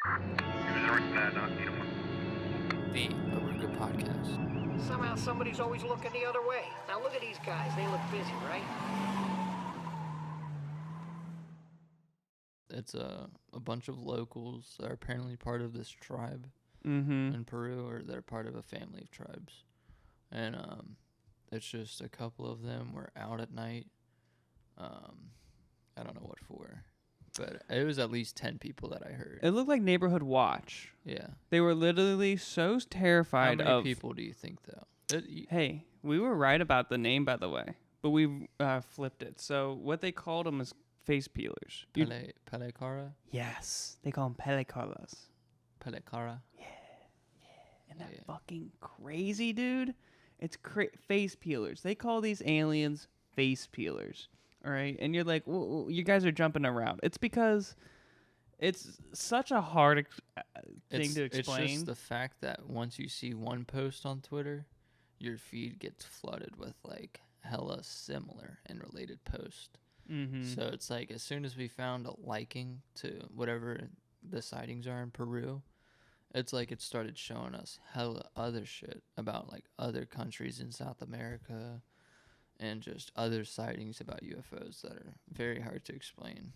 The Oruga Podcast. Somehow somebody's always looking the other way. Now look at these guys. They look busy, right? It's a bunch of locals that are apparently part of this tribe Mm-hmm. in Peru, or they're part of a family of tribes. And it's just a couple of them were out at night. I don't know what for, but it was at least 10 people that I heard. It looked like Neighborhood Watch. Yeah. They were literally so terrified How many of... people do you think, though? Hey, we were right about the name, by the way, but we flipped it. So what they called them is face peelers. Pelecara? Yes, they call them pelecaras. Pelecara? Isn't that fucking crazy, dude? It's face peelers. They call these aliens face peelers. All right, and you're like, well, you guys are jumping around. It's because it's such a hard thing to explain. It's just the fact that once you see one post on Twitter, your feed gets flooded with like hella similar and related posts. Mm-hmm. So it's like as soon as we found a liking to whatever the sightings are in Peru, it's like it started showing us hella other shit about like other countries in South America and just other sightings about UFOs that are very hard to explain.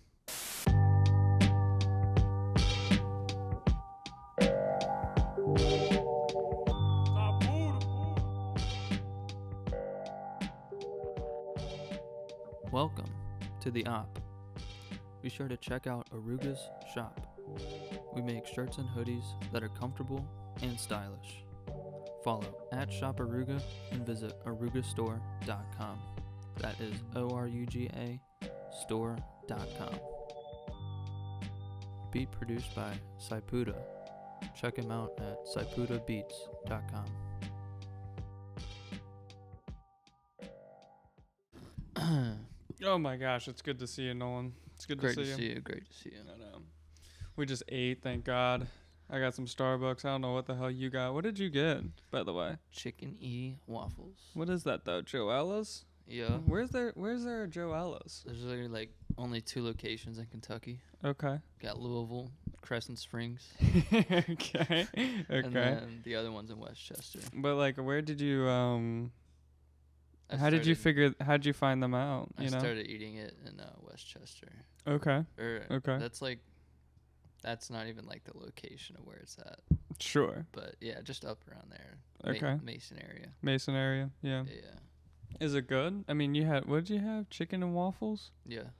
Welcome to the Op. Be sure to check out Oruga's shop. We make shirts and hoodies that are comfortable and stylish. Follow @ShopOruga and visit orugastore.com. That is ORUGA store.com. Beat produced by Saipuda. Check him out at saipudabeats.com. Oh my gosh, it's good to see you, Nolan. It's good Great to see you. Great to see you. I know. We just ate, thank God. I got some Starbucks. I don't know what the hell you got. What did you get, by the way? Chicken waffles. What is that though? Joella's? Yeah. Where's there a Joella's? There's literally like only 2 locations in Kentucky. Okay. Got Louisville, Crescent Springs. Okay. And then the other one's in Westchester. But like, where did you how'd you find them out? I started eating it in Westchester. Okay. Okay. That's not even like the location of where it's at. Sure. But yeah, just up around there. Okay. Mason area. Mason area. Yeah. Yeah. Is it good? I mean, what did you have? Chicken and waffles? Yeah.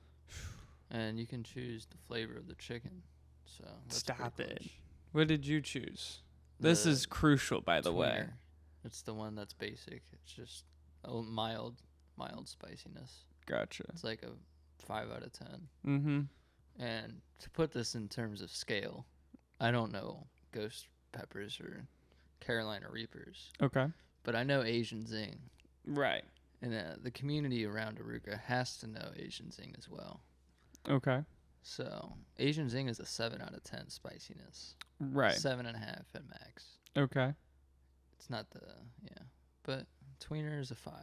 And you can choose the flavor of the chicken. So stop it. What did you choose? This is crucial, by the way. It's the one that's basic. It's just a mild spiciness. Gotcha. It's like a 5 out of 10. Mm-hmm. And to put this in terms of scale, I don't know ghost peppers or Carolina Reapers. Okay. But I know Asian Zing. Right. And the community around Oruga has to know Asian Zing as well. Okay. So Asian Zing is a 7 out of 10 spiciness. Right. 7.5 at max. Okay. It's not but Tweener is a 5.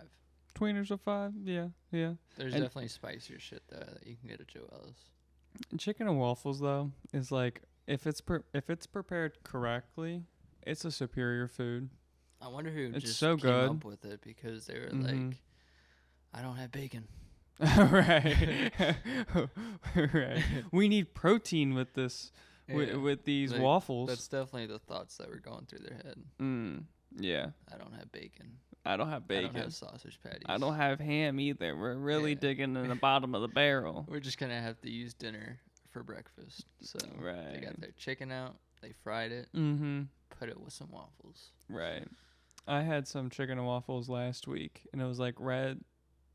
Tweener's a 5. Yeah. Yeah. There's definitely spicier shit though that you can get at Joella's. Chicken and waffles though is like if it's prepared correctly, it's a superior food. I wonder who it's just so came good. up with it because they were like, I don't have bacon. Right. Right. We need protein with this with these waffles. That's definitely the thoughts that were going through their head. Yeah. I don't have bacon. I don't have bacon. I don't have sausage patties. I don't have ham either. We're really digging in the bottom of the barrel. We're just gonna have to use dinner for breakfast. So they got their chicken out, they fried it, put it with some waffles. Right. I had some chicken and waffles last week, and it was like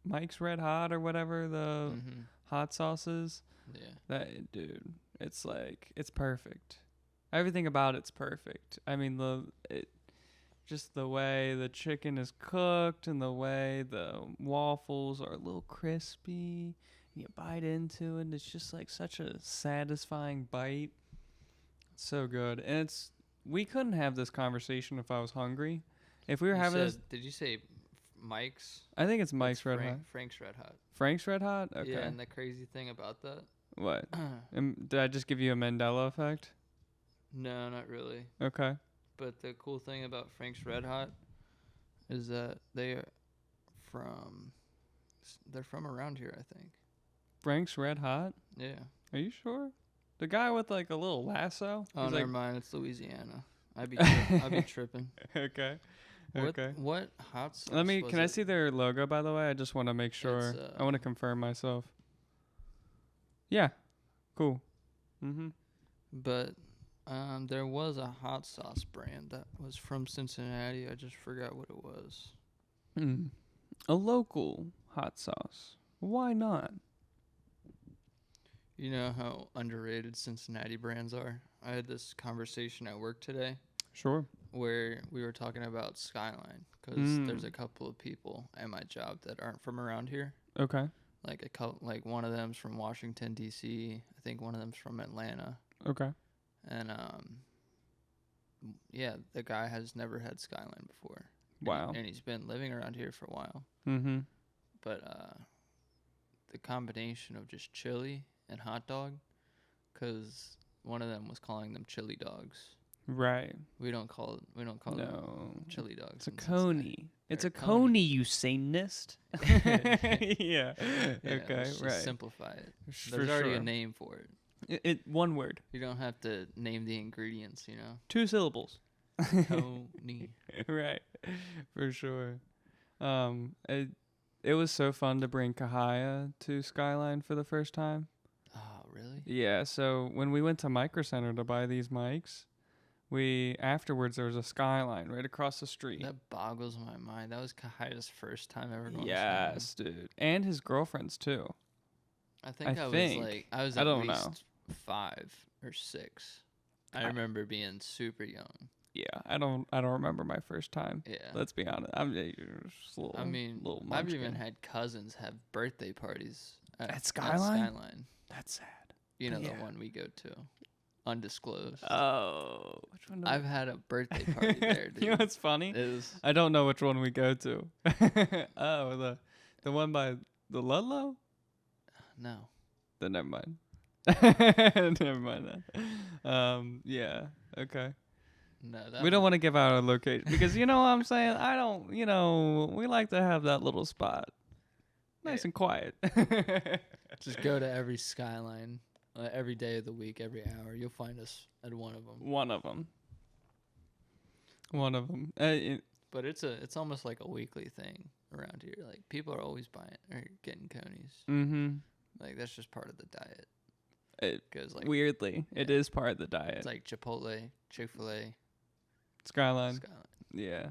Mike's Red Hot or whatever the hot sauces. Yeah. That dude, it's like it's perfect. Everything about it's perfect. I mean just the way the chicken is cooked and the way the waffles are a little crispy. You bite into it, and it's just like such a satisfying bite. It's so good. And we couldn't have this conversation if I was hungry. If we were having this... Did you say Mike's? I think it's Mike's Red Hot. Frank's Red Hot. Frank's Red Hot? Okay. Yeah, and the crazy thing about that... What? Did I just give you a Mandela effect? No, not really. Okay. But the cool thing about Frank's Red Hot is that they're from around here, I think. Frank's Red Hot? Yeah. Are you sure? The guy with like a little lasso? Oh, He's never like... mind. It's Louisiana. I'd be tripping. Okay. Okay. What hot sauce? Can I see their logo, by the way? I just want to make sure. I want to confirm myself. Yeah. Cool. Mm-hmm. But there was a hot sauce brand that was from Cincinnati. I just forgot what it was. A local hot sauce. Why not? You know how underrated Cincinnati brands are? I had this conversation at work today. Sure. Where we were talking about Skyline, because there's a couple of people at my job that aren't from around here. Okay. Like one of them's from Washington D.C. I think one of them's from Atlanta. Okay. And yeah, the guy has never had Skyline before. Wow. And he's been living around here for a while. Mm-hmm. But the combination of just chili and hot dog, because one of them was calling them chili dogs. Right. We don't call them chili dogs. It's a coney. It's a coney, you Satanist. Yeah. Okay. Let's right. just simplify it. There's already a name for it. It one word. You don't have to name the ingredients. 2 syllables. Coney. Right. For sure. It was so fun to bring Kahaya to Skyline for the first time. Oh, really? Yeah. So when we went to Micro Center to buy these mics, afterwards there was a Skyline right across the street. That boggles my mind. That was Kahaya's first time ever going. Yes, dude, and his girlfriend's too. I think I was at least 5 or 6. I remember being super young. Yeah, I don't remember my first time. Yeah, let's be honest. I've even had cousins have birthday parties at Skyline. At Skyline. That's sad. The one we go to. Undisclosed. Oh, which one? I've had a birthday party there, dude. You know what's funny? I don't know which one we go to. Oh, the one by the Ludlow? No. Then never mind. Never mind that. Yeah. Okay. No, we don't want to give out our location because you know what I'm saying. I don't. We like to have that little spot, nice and quiet. Just go to every Skyline. Every day of the week, every hour, you'll find us at one of them. One of them. But it's almost like a weekly thing around here. Like people are always buying or getting conies. Mm-hmm. Like that's just part of the diet. Because weirdly, it is part of the diet. It's like Chipotle, Chick-fil-A, Skyline. Yeah.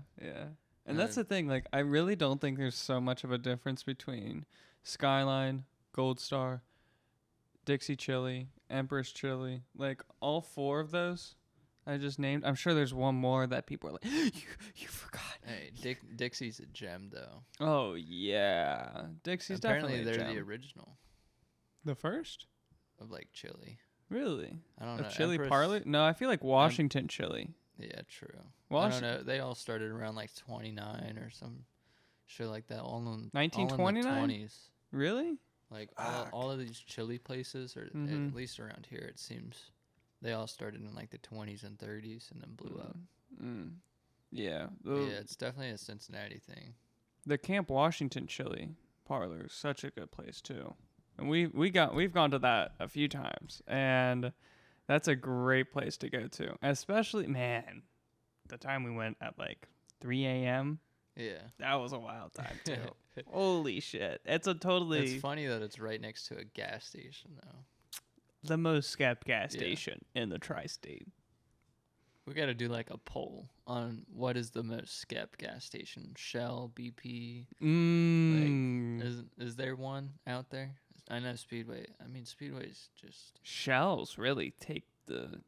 And that's the thing. Like I really don't think there's so much of a difference between Skyline, Gold Star, Dixie Chili, Empress Chili, like all 4 of those I just named. I'm sure there's one more that people are like, you forgot. Hey, Dixie's a gem though. Oh yeah, Dixie's apparently definitely a they're gem. the original. The first of like chili. Really? I don't know. Chili Empress, parlor? No, I feel like Washington chili. Yeah, true. I don't know. They all started around like 29 or some shit like that. All in 1929. 20s. Really? Like all of these chili places, or at least around here, it seems they all started in like the 20s and 30s and then blew up. Yeah. Yeah, it's definitely a Cincinnati thing. The Camp Washington chili parlor is such a good place too. And we've gone to that a few times, and that's a great place to go to. Especially, man, the time we went at like 3 a.m. Yeah. That was a wild time too. Holy shit. It's funny that it's right next to a gas station though. The most skept gas station in the tri-state. We got to do like a poll on what is the most skept gas station. Shell, BP. Like, is there one out there? I know Speedway. I mean, Speedway's just Shells really take the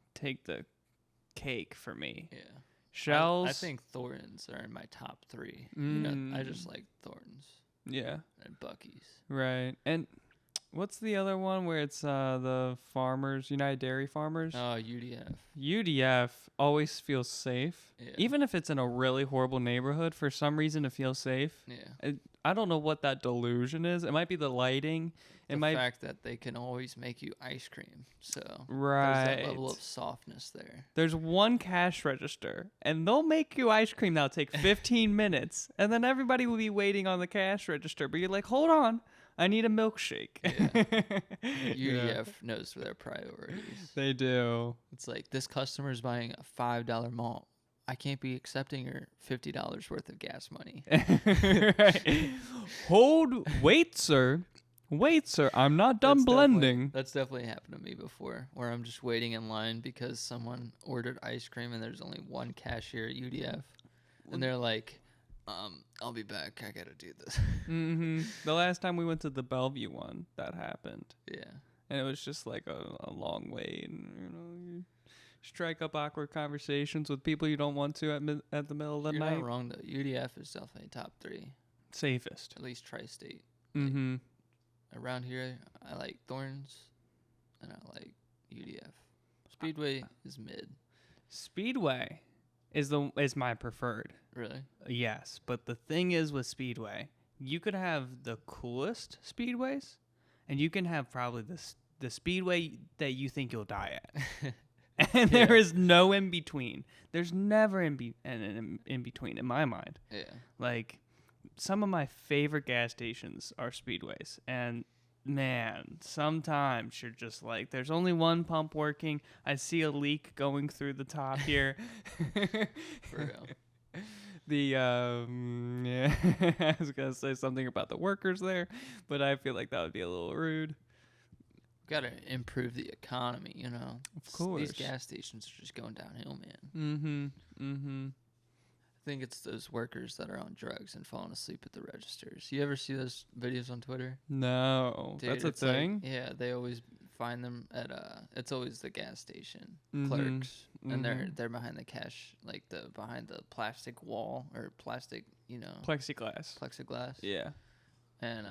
cake for me. Yeah. Shells. I think Thorntons are in my top 3. I just like Thorntons. Yeah. And Buc-ee's. Right. And What's the other one where it's the farmers, United Dairy Farmers? Oh, UDF. UDF always feels safe. Yeah. Even if it's in a really horrible neighborhood, for some reason it feels safe. Yeah. I don't know what that delusion is. It might be the lighting. The fact that they can always make you ice cream. So right. There's that level of softness there. There's one cash register, and they'll make you ice cream that'll take 15 minutes, and then everybody will be waiting on the cash register. But you're like, hold on, I need a milkshake. Yeah. UDF knows their priorities. They do. It's like, this customer is buying a $5 malt. I can't be accepting your $50 worth of gas money. Right. Wait, sir. Wait, sir, I'm not done blending. That's definitely happened to me before, where I'm just waiting in line because someone ordered ice cream and there's only one cashier at UDF. And they're like, I'll be back. I got to do this. Mm-hmm. The last time we went to the Bellevue one, that happened. Yeah. And it was just like a long wait. And, you strike up awkward conversations with people you don't want to at the middle of the night. You're not wrong, though. UDF is definitely top 3. Safest. At least tri-state. Mm-hmm. Around here, I like Thorns, and I like UDF. Speedway is mid. Speedway is my preferred. Really? Yes, but the thing is with Speedway, you could have the coolest speedways, and you can have probably the speedway that you think you'll die at. And there is no in between. There's never in between in my mind. Yeah. Like, some of my favorite gas stations are speedways, and man, sometimes you're just like, there's only one pump working. I see a leak going through the top here. For real. Yeah, I was gonna say something about the workers there, but I feel like that would be a little rude. Got to improve the economy, you know. Of course. These gas stations are just going downhill, man. Mm-hmm. Mm-hmm. I think it's those workers that are on drugs and falling asleep at the registers. You ever see those videos on Twitter? No. Dude, that's a thing? Like, yeah, they always find them at it's always the gas station Mm-hmm. clerks, and Mm-hmm. they're behind the cash, like behind the plastic wall or plastic, you know, plexiglass. Yeah. And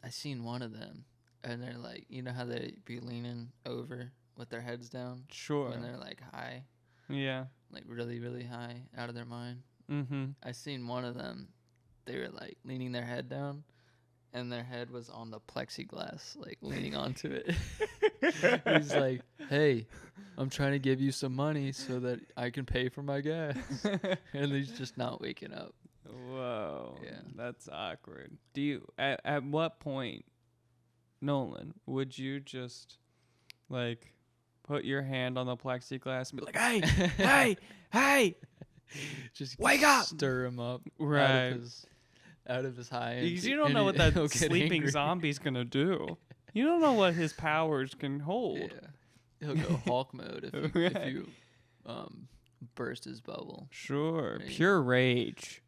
I seen one of them, and they're like, you know how they be leaning over with their heads down Sure. when they're like high, Yeah. like really really high, out of their mind. Mm-hmm. I seen one of them. They were like leaning their head down, and their head was on the plexiglass, like leaning onto it. He's like, "Hey, I'm trying to give you some money so that I can pay for my gas," and he's just not waking up. Whoa. Yeah. That's awkward. Do you at what point, Nolan, would you just like put your hand on the plexiglass and be like, "Hey, hey, hey, Just wake up!" stir him up, Right. out of his high. Because you don't know what that sleeping zombie's gonna do. You don't know what his powers can hold. Yeah. He'll go Hulk mode if you burst his bubble. Sure. Right. Pure rage.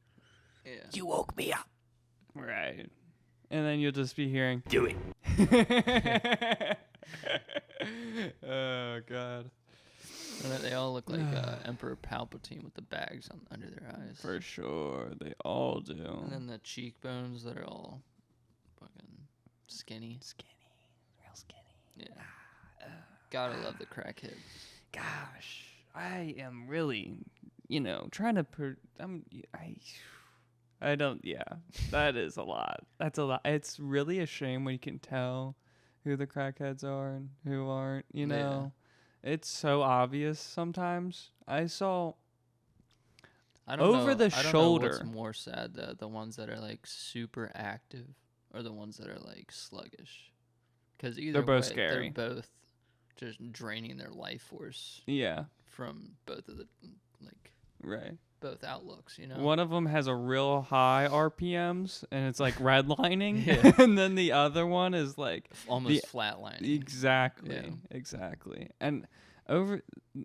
Yeah. You woke me up. Right. And then you'll just be hearing, "Do it." Oh, God. And they all look like Emperor Palpatine with the bags under their eyes. For sure. They all do. And then the cheekbones that are all fucking skinny. Real skinny. Yeah. Gotta love the crackheads. Gosh. I am really, trying to... I don't... Yeah. That is a lot. That's a lot. It's really a shame when you can tell who the crackheads are and who aren't, you know? Yeah. It's so obvious sometimes. I saw... I don't over know, the I don't shoulder. know what's more sad, the ones that are like super active or the ones that are like sluggish. Because either They're both way, scary. They're both just draining their life force Yeah. from both of the Right. both outlooks. You know, One of them has a real high RPMs and it's like redlining, Yeah. and then the other one is like almost flatlining. Exactly. Yeah. Exactly. And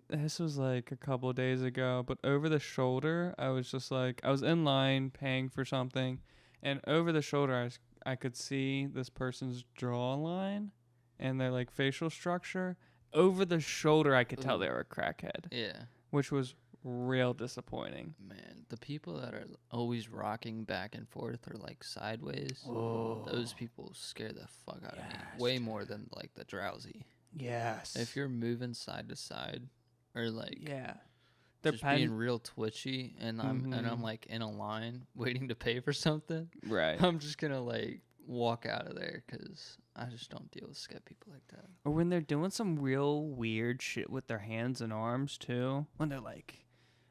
this was like a couple of days ago, but over the shoulder, I was just like, I was in line paying for something, and over the shoulder, I could see this person's jawline and their like facial structure. Over the shoulder, I could tell they were a crackhead, Yeah. which was real disappointing. Man, the people that are always rocking back and forth or like sideways, Oh. those people scare the fuck out of me. Yes, Way dude. more than like the drowsy. Yes. If you're moving side to side or like They're just being real twitchy and I'm like in a line waiting to pay for something, right. I'm just gonna like walk out of there because I just don't deal with scared people like that. Or when they're doing some real weird shit with their hands and arms too. When they're like,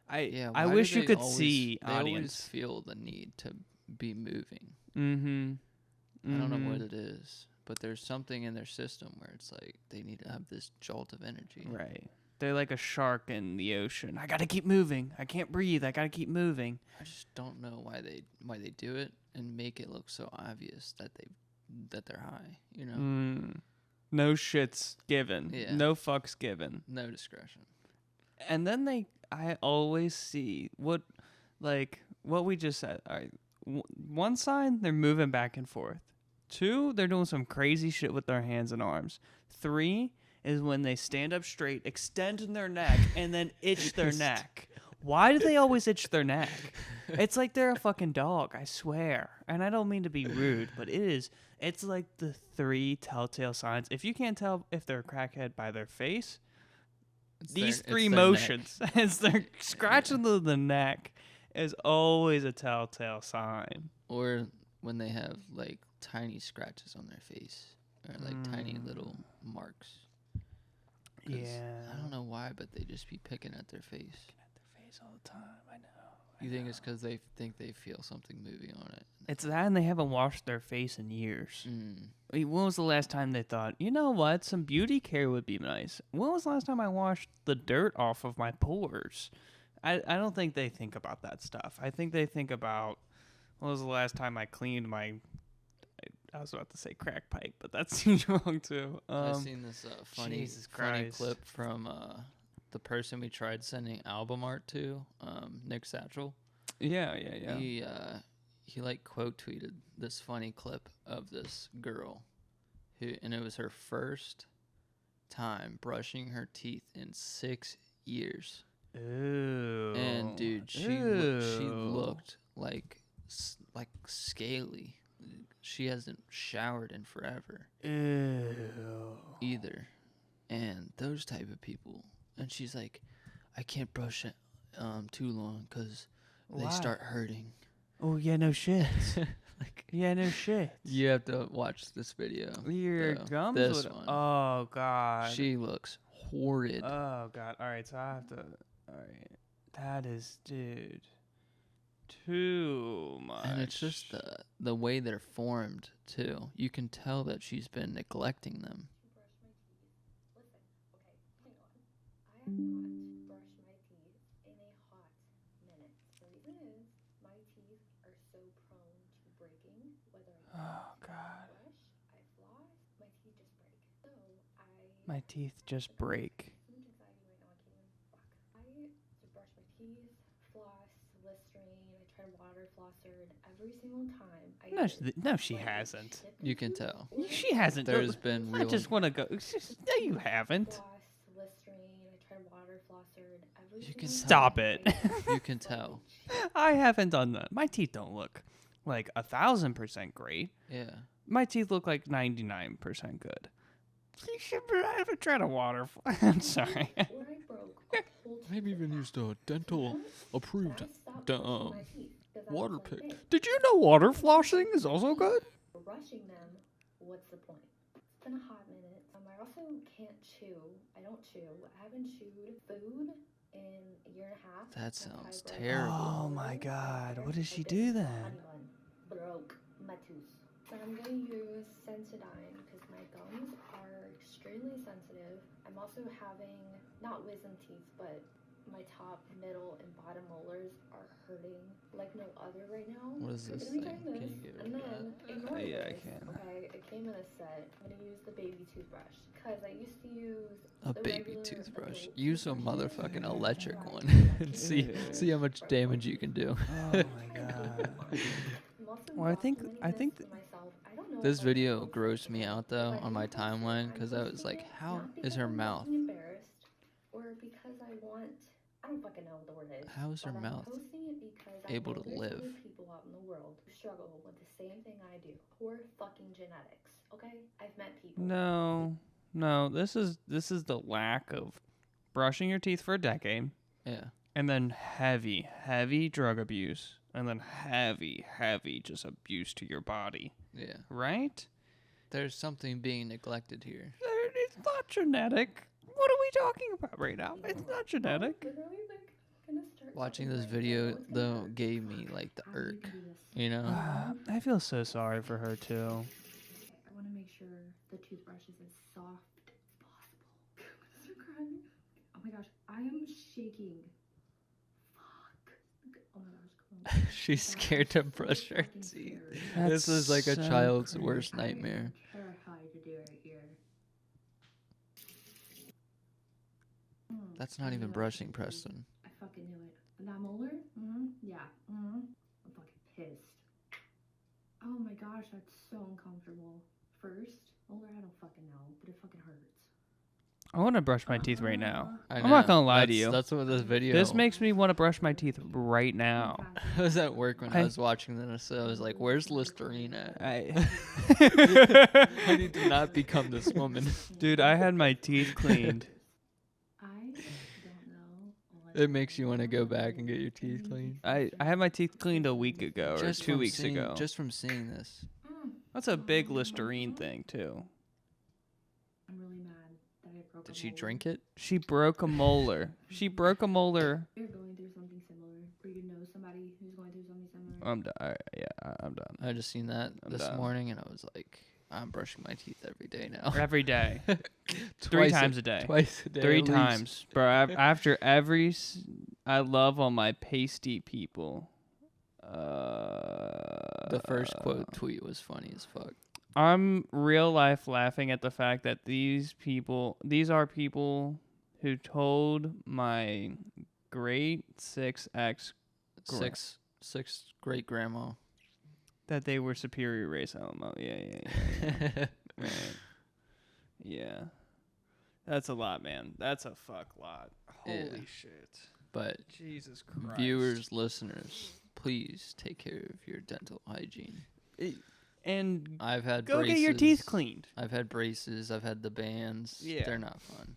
I why wish do you they could always- see They always audience. feel the need to be moving. Mm-hmm. I don't know what it is, but there's something in their system where it's like they need to have this jolt of energy. Right. They're like a shark in the ocean. I gotta keep moving. I can't breathe. I gotta keep moving. I just don't know why they do it and make it look so obvious that they're high. You know, No shits given. Yeah. No fucks given. no discretion. And then I always see what we just said. All right, one sign, they're moving back and forth. 2, they're doing some crazy shit with their hands and arms. 3 is when they stand up straight, extend their neck, and then itch their neck. Why do they always itch their neck? It's like they're a fucking dog, I swear. And I don't mean to be rude, but it's like the 3 telltale signs. If you can't tell if they're a crackhead by their face, these 3 motions, as they're scratching the neck, is always a telltale sign. Or when they have like tiny scratches on their face or like tiny little marks. 'Cause Yeah. I don't know why, but they just be picking at their face. At their face all the time. I know. You think it's because they think they feel something moving on it? It's that, and they haven't washed their face in years. Mm. I mean, when was the last time they thought, you know what, some beauty care would be nice? When was the last time I washed the dirt off of my pores? I don't think they think about that stuff. I think they think about, when was the last time I cleaned my, I was about to say crack pipe, but that seems wrong too. I've seen this funny Jesus funny Christ. clip from the person we tried sending album art to, Nick Satchel. Yeah. He like quote tweeted this funny clip of this girl and it was her first time brushing her teeth in 6 years. Ooh. And dude, she looked like scaly. She hasn't showered in forever. Ew. Either. And those type of people. And she's like, I can't brush it too long because they Why? start hurting. Oh, yeah, no shit. Like, Yeah, no shit. you have to watch this video. Your though. gums This would. one. Oh, God. She looks horrid. Oh, God. All right, so I have to. All right. That is, dude. Too much. And it's just the way they're formed, too. You can tell that she's been neglecting them. I have not brushed my teeth in a hot minute. The reason is my teeth are so prone to breaking. Whether Oh, God. brush, I floss, my teeth just break. So My teeth just break. so much anxiety right now. I can't even fuck. I just brush my teeth, floss, Listerine. I tried water flosser, and every single time I No, she hasn't. You can tell. She hasn't. There's been I real. just want to go. No, you haven't. floss, Listerine. I tried water flosser, and every You can single Stop time it. I You can tell. I haven't done that. My teeth don't look like 1,000% great. Yeah. My teeth look like 99% good. You should try to water. I'm sorry. where I broke a whole Maybe even used a dental approved water pick. Did you know water flossing is also good? Rushing them, what's the point? It's been a hot minute. I also can't chew. I don't chew. I haven't chewed food in a year and a half. That since I sounds broke terrible. Oh my God. What does she do then? honey bun. Broke my tooth. So I'm gonna use Sensodyne because my gums are extremely sensitive. I'm also having not wisdom teeth, but my top, middle, and bottom molars are hurting like no other right now. What is I'm this gonna be thing? trying Can this, you give and it then ignore Yeah, I this, can. Okay, it came in a set. I'm gonna use the baby toothbrush because I used to use A the baby regular toothbrush. adult Use a toothbrushes. motherfucking electric Right. one and see how much damage you can do. Oh my God. I'm also Well, I think documenting this to myself. I don't know This if I'm video supposed grossed to, me out though but on my I'm supposed to. timeline I'm because I supposed was to like, do it how not is because her I'm mouth? looking embarrassed or because I want I don't fucking know what the word is. How is her but mouth I'm posting it because able I know to there's live? other people out in the world who struggle with the same thing I do. Poor fucking genetics. Okay, I've met people. No. This is the lack of brushing your teeth for a decade. Yeah. And then heavy drug abuse. And then heavy just abuse to your body. Yeah. Right? There's something being neglected here. It's not genetic. What are we talking about right now? It's not genetic. Literally, like, gonna start Watching something this right now. video, It's gonna though, hurt. gave me, like, the How do you irk. do this? You know? I feel so sorry for her, too. I want to make sure the toothbrush is as soft as possible. I'm gonna start crying. Oh my gosh, I am shaking. Fuck. Oh my gosh, come on. She's scared to brush her teeth. This is like a child's worst nightmare. I am terrified to do it here. That's not even brushing, Preston. I fucking knew it. That molar? Mm-hmm. Yeah. Mm-hmm. I'm fucking pissed. Oh my gosh, that's so uncomfortable. First, molar, I don't fucking know, but it fucking hurts. I want to brush my teeth right now. I I'm not know. gonna lie to you. That's what this video. This makes me want to brush my teeth right now. I was at work when I was watching this, so I was like, "Where's Listerine at? I need to not become this woman." Dude, I had my teeth cleaned. I don't know. It makes you want to go back and get your teeth cleaned. I had my teeth cleaned a week ago or 2 weeks ago. Just from seeing this. That's a big Listerine thing too. I'm really mad that I broke Did a she molar. drink it? She broke a molar. She broke a molar. You're going through something similar, or you know somebody who's going through something similar. I'm done. I'm done. I just seen that I'm this done. morning, and I was like, I'm brushing my teeth every day now. Every day. 3 times a day. Twice a day. 3 at least. times. Bro, after every... I love all my pasty people. The first quote tweet was funny as fuck. I'm real life laughing at the fact that these are people who told my great 6X Six great grandma. that they were superior race. LMO. Yeah. Right. Yeah. That's a lot, man. That's a fuck lot. Holy Yeah. shit. But Jesus Christ. viewers, listeners, please take care of your dental hygiene. And I've had go braces. get your teeth cleaned. I've had braces. I've had the bands. Yeah. They're not fun.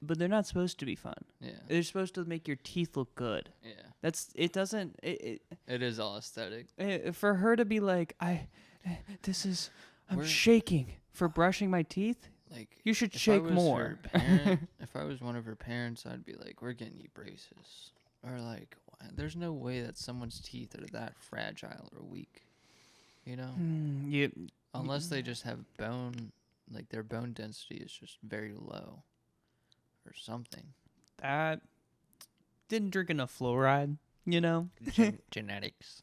But they're not supposed to be fun. Yeah. They're supposed to make your teeth look good. Yeah. It doesn't. It is all aesthetic. For her to be like, I'm shaking for brushing my teeth. Like, You should if shake I was more. her parent, if I was one of her parents, I'd be like, we're getting you braces. Or like, there's no way that someone's teeth are that fragile or weak. You know? Unless they just have bone, like their bone density is just very low. Or something. That didn't drink enough fluoride, you know? Genetics.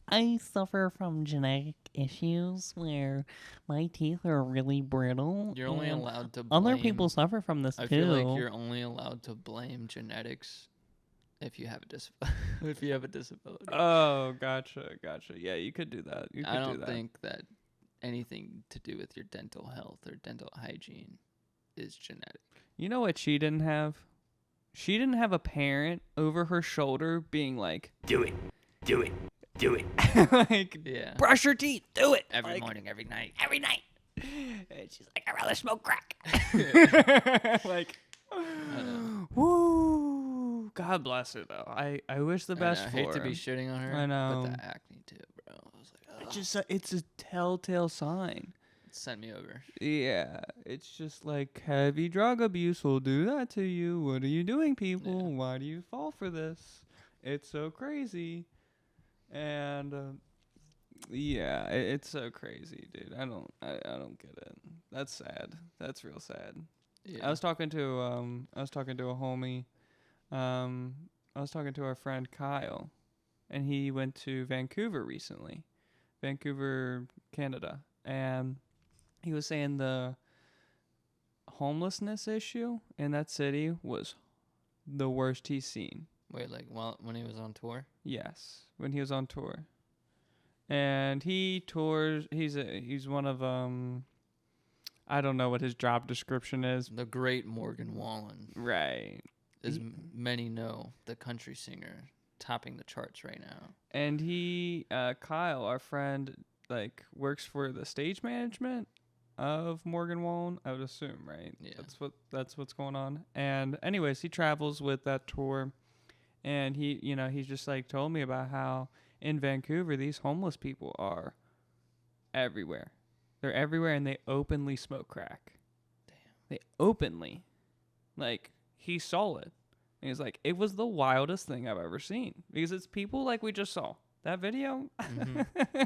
I suffer from genetic issues where my teeth are really brittle. You're only and allowed to blame... Other people suffer from this I too. feel like you're only allowed to blame genetics if you have a disability. Oh, gotcha. Yeah, you could do that. I don't think that anything to do with your dental health or dental hygiene is genetic. You know what she didn't have? She didn't have a parent over her shoulder being like, do it. Like, Yeah. brush your teeth, do it. Every morning, every night. And she's like, I'd rather smoke crack. Like, know. woo. God bless her, though. I wish the best I for hate to her. be shitting on her. I know. But the acne too, bro. I was like, It's just it's a telltale sign. it sent me over. Yeah, it's just like heavy drug abuse will do that to you. What are you doing, people? Yeah. Why do you fall for this? It's so crazy. And yeah, it's so crazy, dude. I don't get it. That's sad. That's real sad. Yeah. I was talking to a homie. I was talking to our friend Kyle, and he went to Vancouver recently, Vancouver, Canada, and he was saying the homelessness issue in that city was the worst he's seen. Wait, like when he was on tour? Yes, when he was on tour, and he tours. He's one of I don't know what his job description is. The great Morgan Wallen Right. is many know, the country singer topping the charts right now. And he, Kyle, our friend, like works for the stage management of Morgan Wallen, I would assume, right? Yeah. That's what's going on. And anyways, he travels with that tour, and he's just like told me about how in Vancouver these homeless people are everywhere. They're everywhere, and they openly smoke crack. Damn. They openly, like, he saw it. And he's like, it was the wildest thing I've ever seen, because it's people like we just saw that video. Mm-hmm.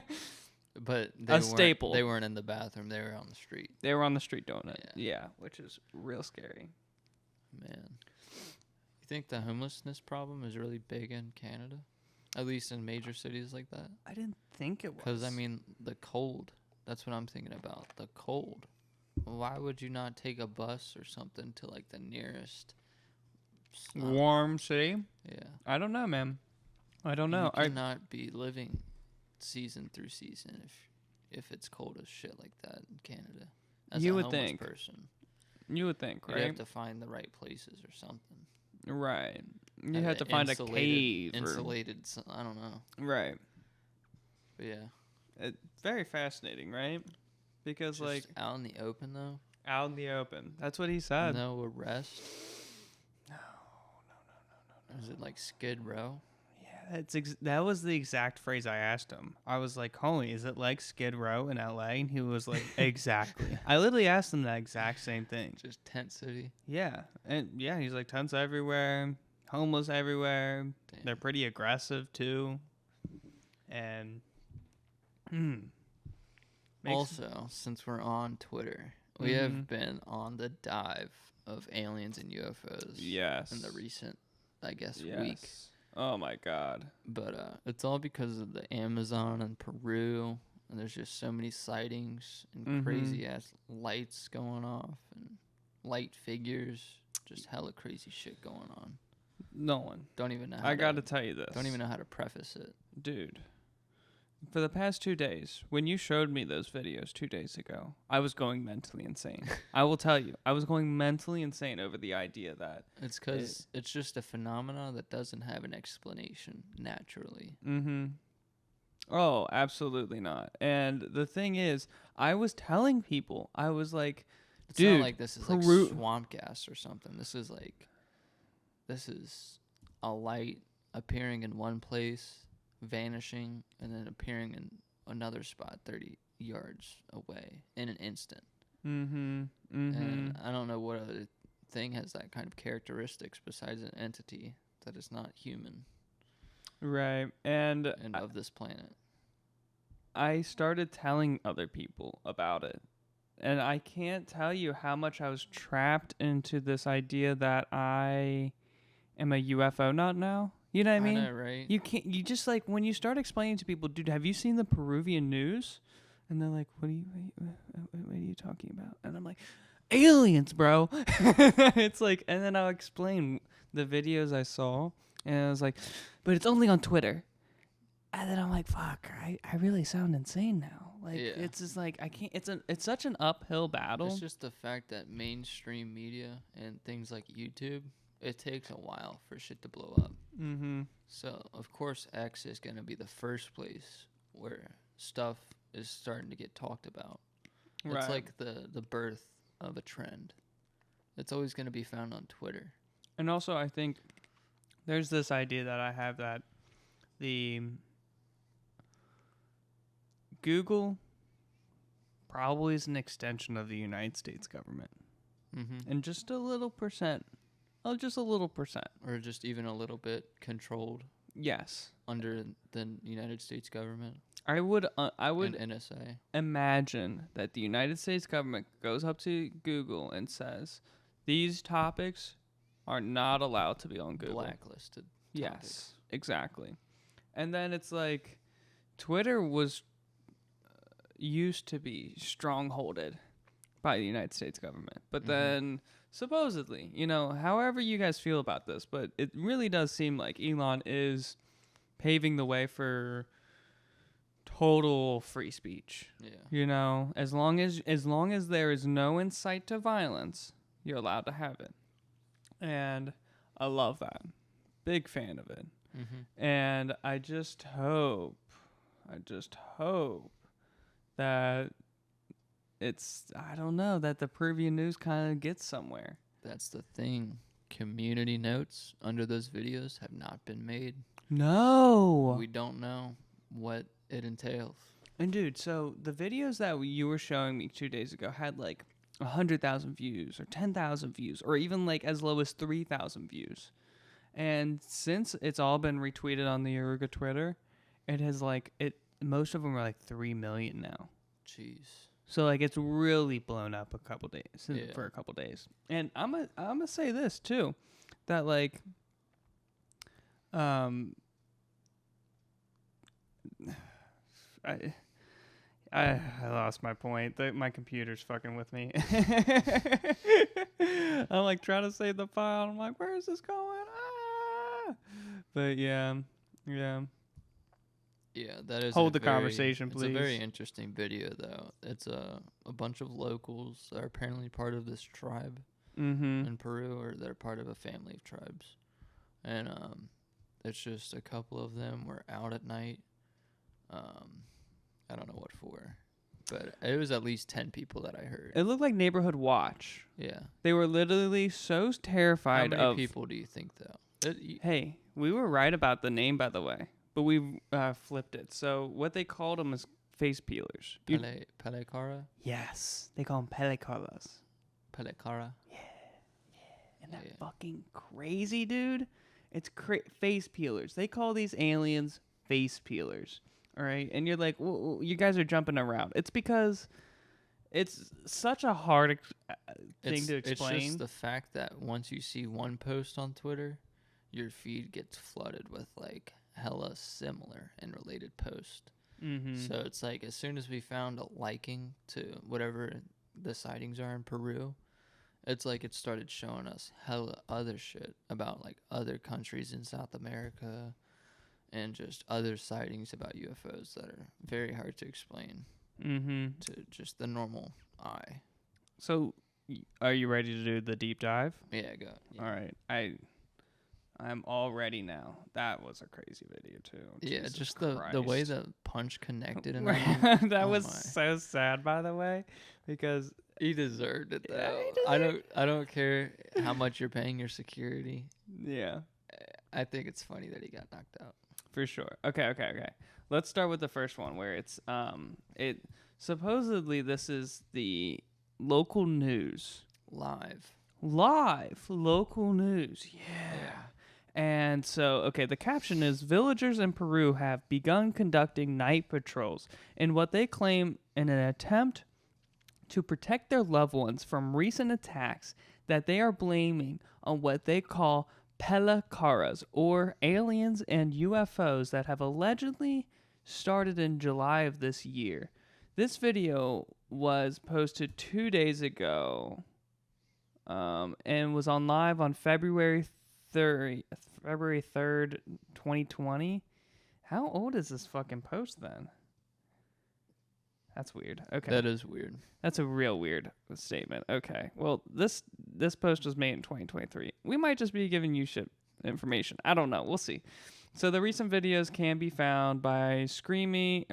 But staple. They weren't in the bathroom. They were on the street. They were on the street doing it. Yeah, which is real scary. Man. You think the homelessness problem is really big in Canada? At least in major cities like that? I didn't think it was. Because, I mean, the cold. That's what I'm thinking about. The cold. Why would you not take a bus or something to, like, the nearest... warm city? Yeah. I don't know, man. I don't know. You cannot be living season through season if it's cold as shit like that in Canada. As You a would homeless think. person. You would think, You right? have to find the right places or something. Right. You have to find a cave. Insulated, I don't know. Right. But yeah. It's very fascinating, right? Because, Just like, out in the open, though. out in the open. That's what he said. No arrest. No. Is it like Skid Row? Yeah, that was the exact phrase I asked him. I was like, homie, is it like Skid Row in LA? And he was like, exactly. I literally asked him that exact same thing. Just Tent City. Yeah. And yeah, he's like, tents everywhere, homeless everywhere. Damn. They're pretty aggressive too. And also, since we're on Twitter, we have been on the dive of aliens and UFOs. Yes. In the recent, I guess, yes. week. Oh my God. But it's all because of the Amazon and Peru, and there's just so many sightings and crazy ass lights going off and light figures, just hella crazy shit going on. Nolan, Don't even know. I gotta tell you this. Don't even know how to preface it, dude. For the past 2 days, when you showed me those videos 2 days ago, I was going mentally insane. I will tell you, I was going mentally insane over the idea that It's because it's just a phenomena that doesn't have an explanation naturally. Oh, absolutely not. And the thing is, I was telling people, I was like, It's dude, not like this is like swamp gas or something. This is a light appearing in one place, vanishing, and then appearing in another spot 30 yards away in an instant. And I don't know what other thing has that kind of characteristics besides an entity that is not human. Right. And of this planet. I started telling other people about it. And I can't tell you how much I was trapped into this idea that I am a UFO nut now. You know what I mean? I know, right? You just like, when you start explaining to people, dude, have you seen the Peruvian news? And they're like, what are you talking about? And I'm like, aliens, bro. It's like, and then I'll explain the videos I saw, and I was like, but it's only on Twitter. And then I'm like, fuck, I really sound insane now. Like, it's just like, I can't, it's such an uphill battle. It's just the fact that mainstream media and things like YouTube, it takes a while for shit to blow up. So, of course, X is going to be the first place where stuff is starting to get talked about. Right. It's like the birth of a trend. It's always going to be found on Twitter. And also, I think there's this idea that I have that the Google probably is an extension of the United States government. And just a little percent. Oh, just a little percent. Or just even a little bit controlled. Yes. Under the United States government. I would and NSA. Imagine that the United States government goes up to Google and says, these topics are not allowed to be on Google. Blacklisted. Yes, exactly. And then it's like, Twitter was used to be strongholded by the United States government. But then, supposedly, however you guys feel about this, but it really does seem like Elon is paving the way for total free speech. Yeah. As long as there is no incite to violence, you're allowed to have it. And I love that. Big fan of it. Mm-hmm. And I just hope that I don't know, that the Peruvian news kind of gets somewhere. That's the thing. Community notes under those videos have not been made. No. We don't know what it entails. And dude, so the videos that you were showing me 2 days ago had like 100,000 views or 10,000 views or even like as low as 3,000 views. And since it's all been retweeted on the Oruga Twitter, it has most of them are like 3 million now. Jeez. So like it's really blown up for a couple days. And I'm gonna say this too, that like I lost my point. My computer's fucking with me. I'm like trying to save the file. I'm like, where is this going? But yeah. Yeah, that is. Hold the conversation, please. It's a very interesting video, though. It's a bunch of locals that are apparently part of this tribe in Peru, or they're part of a family of tribes, and it's just a couple of them were out at night. I don't know what for, but it was at least 10 people that I heard. It looked like Neighborhood Watch. Yeah. They were literally so terrified. How many people do you think, though? Hey, we were right about the name, by the way, but we flipped it. So what they called them is face peelers. Pelecara? Yes, they call them pelecaras. Pelecara? Yeah. Isn't that fucking crazy, dude? It's face peelers. They call these aliens face peelers. All right, and you're like, well, you guys are jumping around. It's because it's such a hard thing to explain. It's just the fact that once you see one post on Twitter, your feed gets flooded with like hella similar and related posts. Mm-hmm. So it's like as soon as we found a liking to whatever the sightings are in Peru, it's like it started showing us hella other shit about like other countries in South America. And just other sightings about UFOs that are very hard to explain to just the normal eye. So, are you ready to do the deep dive? Yeah, go. Yeah. All right. I'm all ready now. That was a crazy video, too. Yeah, Jesus just Christ. the way the punch connected. And that was so sad, by the way, because he deserved it, though. Yeah, I don't care how much you're paying your security. Yeah. I think it's funny that he got knocked out. For sure. Okay. Let's start with the first one where it's supposedly this is the local news. Live Local news. Yeah. And so, the caption is villagers in Peru have begun conducting night patrols in what they claim in an attempt to protect their loved ones from recent attacks that they are blaming on what they call pelecaras, or aliens and UFOs that have allegedly started in July of this year. This video was posted 2 days ago and was on live on February 3rd, 2020. How old is this fucking post then? That's weird. Okay. That is weird. That's a real weird statement. Okay. Well, this post was made in 2023. We might just be giving you shit information. I don't know. We'll see. So the recent videos can be found by searching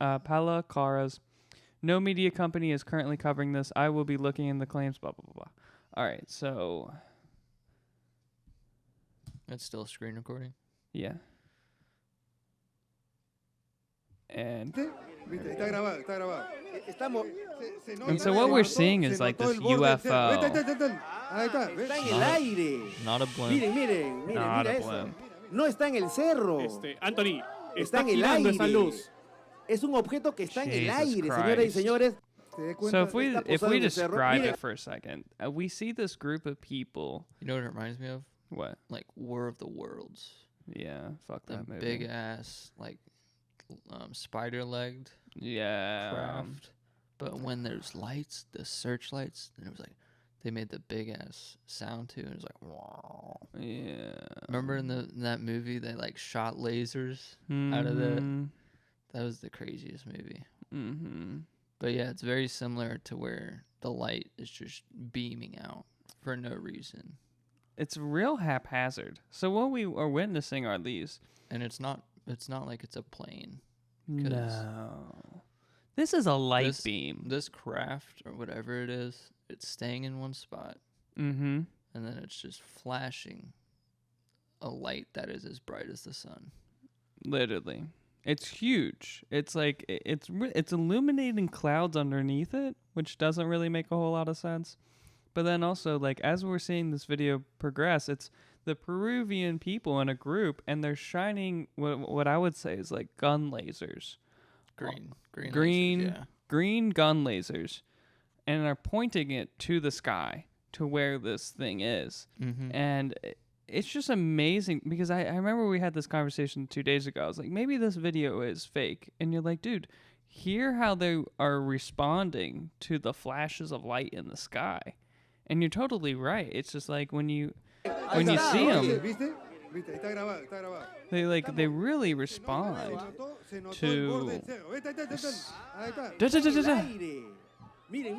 pelecaras. No media company is currently covering this. I will be looking in the claims, blah, blah, blah, blah. All right. So. That's still screen recording? Yeah. And so what we're seeing is like this UFO. Not a blimp. Miren, Not mira a eso. blimp. No está en el cerro. Anthony, Está en el aire. Es un objeto que está en el Jesus aire, señoras y Christ. señores. So if we describe Mire. it for a second, we see this group of people. You know what it reminds me of? What? Like War of the Worlds. Yeah, fuck The that movie. big ass, like, spider-legged craft. But when there's lights, the searchlights, and it was like, they made the big ass sound too, and it was like, wow. Yeah. Remember in that movie, they like shot lasers out of that? That was the craziest movie. Mm-hmm. But yeah, it's very similar to where the light is just beaming out for no reason. it's real haphazard. So what we are witnessing are these. And it's not like it's a plane. No. This is a light beam. This craft or whatever it is, it's staying in one spot. Mm-hmm. And then it's just flashing a light that is as bright as the sun. Literally. It's huge. It's like it's illuminating clouds underneath it, which doesn't really make a whole lot of sense. But then also, like, as we're seeing this video progress, it's the Peruvian people in a group, and they're shining what I would say is like gun lasers. Green gun lasers, and are pointing it to the sky, to where this thing is. Mm-hmm. And it's just amazing, because I remember we had this conversation 2 days ago. I was like, maybe this video is fake. And you're like, dude, hear how they are responding to the flashes of light in the sky. And you're totally right. It's just like when you see them, they really respond to. Mire.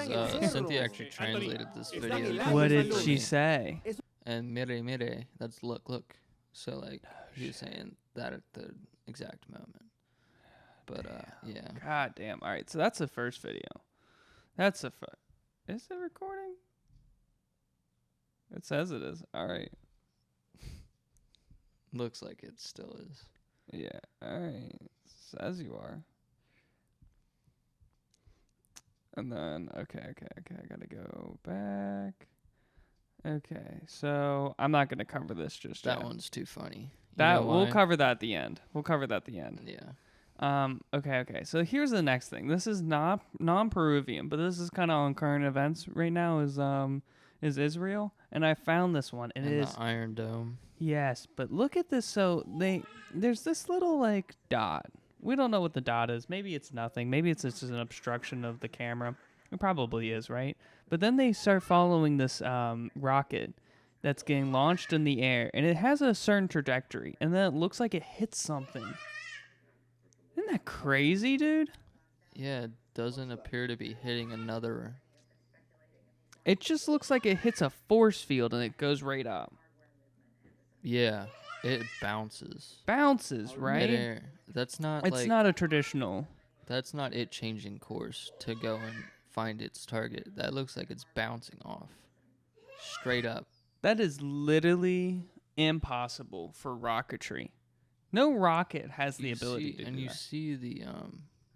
Because Cynthia actually translated this video. What did she say? And mire, that's look. So like he was saying that at the exact moment. But yeah. God damn. All right, so that's the first video. Is it recording? It says it is. All right. Looks like it still is. Yeah. All right. Says you are. And then, okay, I gotta go back. Okay, so I'm not gonna cover this just yet. That one's too funny. We'll cover that at the end. Yeah. Okay. So here's the next thing. This is not non-Peruvian, but this is kind of on current events right now. Is Israel, and I found this one. And it is the Iron Dome. Yes, but look at this. So there's this little like dot. We don't know what the dot is. Maybe it's nothing. Maybe it's just an obstruction of the camera. It probably is, right? But then they start following this rocket that's getting launched in the air, and it has a certain trajectory, and then it looks like it hits something. Isn't that crazy, dude? Yeah, it doesn't appear to be hitting another. It just looks like it hits a force field, and it goes right up. Yeah, it bounces. Right? Midair. That's not. It's not a traditional. That's not it changing course to go and find its target. That looks like it's bouncing off, straight up. That is literally impossible for rocketry. No rocket has the ability to do that. And you see the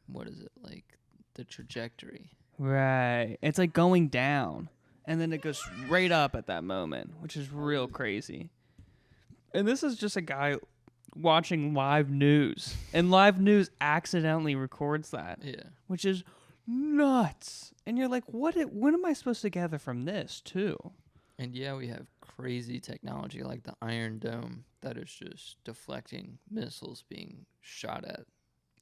what is it, like the trajectory? Right. It's like going down, and then it goes straight up at that moment, which is real crazy. And this is just a guy watching live news, and live news accidentally records that. Yeah. Which is nuts. And you're like, what am I supposed to gather from this too? And yeah, we have crazy technology like the Iron Dome that is just deflecting missiles being shot at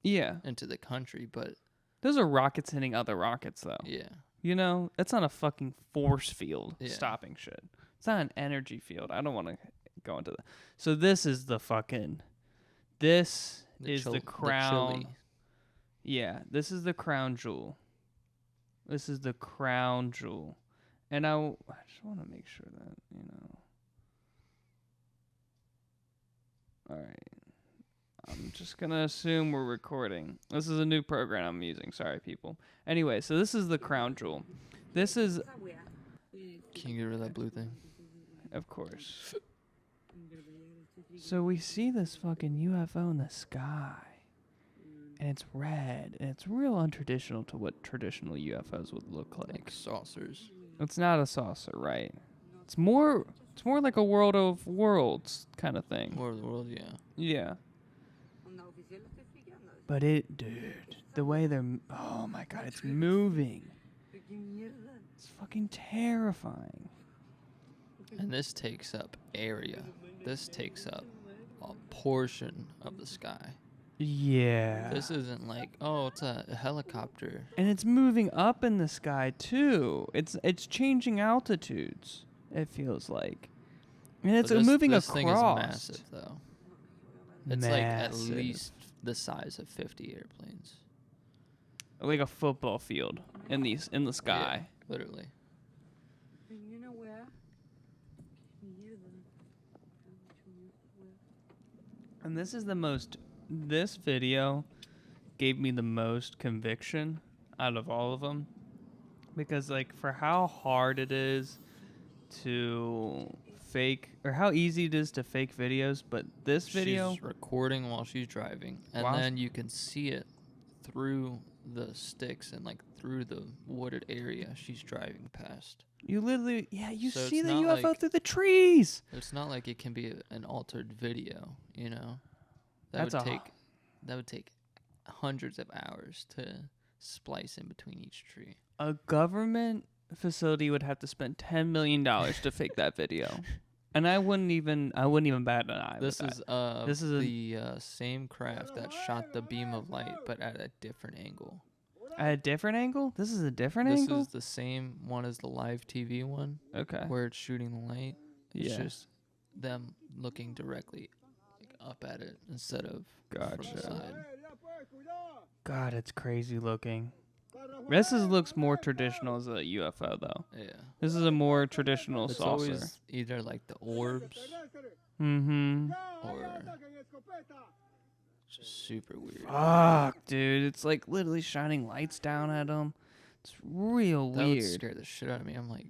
into the country, but those are rockets hitting other rockets though. Yeah. You know, that's not a fucking force field stopping shit. It's not an energy field. I don't want to go into that. So this is the fucking the crown. Yeah, this is the crown jewel. And I just want to make sure that, you know. All right. I'm just going to assume we're recording. This is a new program I'm using. Sorry, people. Anyway, so this is the crown jewel. This is... Can you get rid of that blue thing? Of course. So we see this fucking UFO in the sky. And it's red. And it's real untraditional to what traditional UFOs would look like. Saucers. It's not a saucer, right? It's more like a World of Worlds kind of thing. World of the World, yeah. Yeah. But dude, the way oh my god, it's moving. It's fucking terrifying. And this takes up area. This takes up a portion of the sky. Yeah. This isn't like, oh, it's a helicopter. And it's moving up in the sky too. It's changing altitudes, it feels like. And it's moving across. This thing is massive though. It's like at least the size of 50 airplanes. Like a football field in the sky. Yeah, literally. And this video gave me the most conviction out of all of them. Because, like, for how hard it is to fake, or how easy it is to fake videos, but this video... She's recording while she's driving, and then you can see it through the sticks and, like, through the wooded area she's driving past. You literally, you So see it's the not UFO like- through the trees. It's not like it can be an altered video, you know? That would take hundreds of hours to splice in between each tree. A government facility would have to spend $10 million to fake that video, and I wouldn't even bat an eye. This with is that. the same craft that shot the beam of light, but at a different angle. At a different angle. This is a different This angle. is the same one as the live TV one, Okay. where it's shooting the light. It's Yeah. just them looking directly up at it instead of from the Gotcha. side. God, it's crazy looking. This looks more traditional as a UFO though. Yeah. This is a more traditional It's saucer. always either like the orbs Mm-hmm. or just super weird. Fuck, dude. It's like literally shining lights down at them. It's real That would weird. scare the shit out of me. I'm like,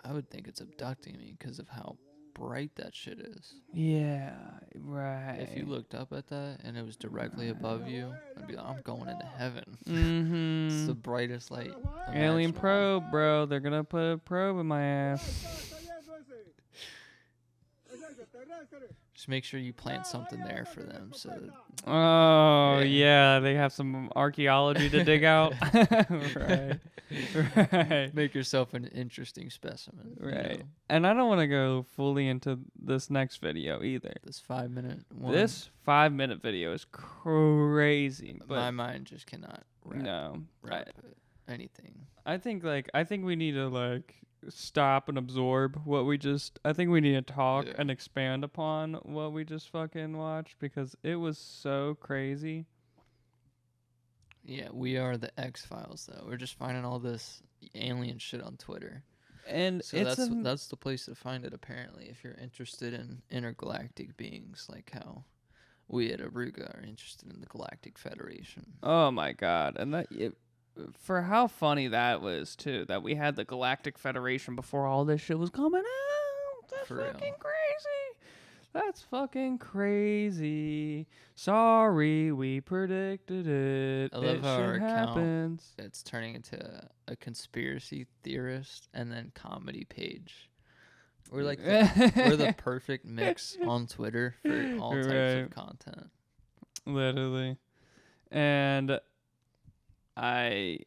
I would think it's abducting me because of how bright that shit is. Yeah, right. If you looked up at that and it was directly above you, I'd be like, I'm going into heaven. Mm-hmm. It's the brightest light. Alien imaginable. probe, bro. They're gonna put a probe in my ass. Just make sure you plant something there for them so that Oh, Yeah. yeah. They have some archaeology to dig out. Right. Right. make yourself an interesting specimen. you Right. know? And I don't want to go fully into this next video either. This 5-minute one. This 5-minute video is crazy. my But mind just cannot wrap, no. wrap anything. I think we need to stop and absorb what we just I think we need to talk Yeah. and expand upon what we just fucking watched because it was so crazy. Yeah, we are the X-Files though. We're just finding all this alien shit on Twitter. And So it's that's the place to find it apparently if you're interested in intergalactic beings like how we at Oruga are interested in the Galactic Federation. oh my god. And for how funny that was too, that we had the Galactic Federation before all this shit was coming out. That's For real. fucking crazy. That's fucking crazy. Sorry, we predicted it. I love it how our shit account- happens. It's turning into a conspiracy theorist and then comedy page. We're like we're the perfect mix on Twitter for all types Right. of content. Literally. And I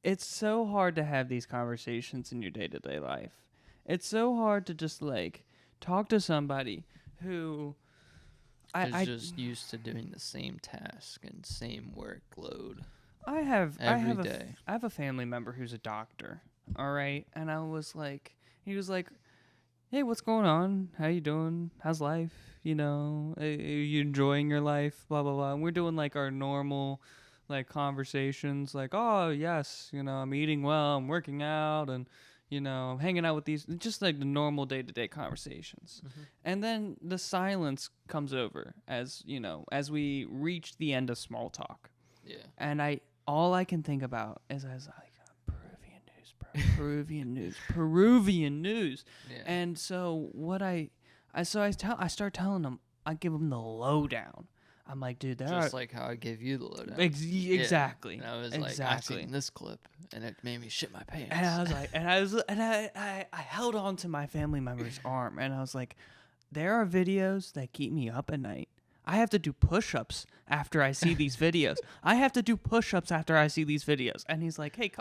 it's so hard to have these conversations in your day-to-day life. It's so hard to just talk to somebody who Is just used to doing the same task and same workload. I have every day. I have a family member who's a doctor. All right, and he was like, "Hey, what's going on? How you doing? How's life? You know, are you enjoying your life? Blah blah blah." And we're doing our normal conversations, "Oh yes, I'm eating well, I'm working out, and I'm hanging out with these," just the normal day-to-day conversations. Mm-hmm. And then the silence comes over as we reach the end of small talk. Yeah. And all I can think about is I was like, Peruvian news, bro. Peruvian news. Peruvian news. Yeah. And so I start telling them, I give them the lowdown. I'm like, dude, Just like how I gave you the lowdown. exactly. And I was exactly. like, I seen this clip, and it made me shit my pants. And I was like, I held on to my family member's arm, and I was like, there are videos that keep me up at night. I have to do push-ups after I see these videos. I have to do push-ups after I see these videos. And he's like, hey,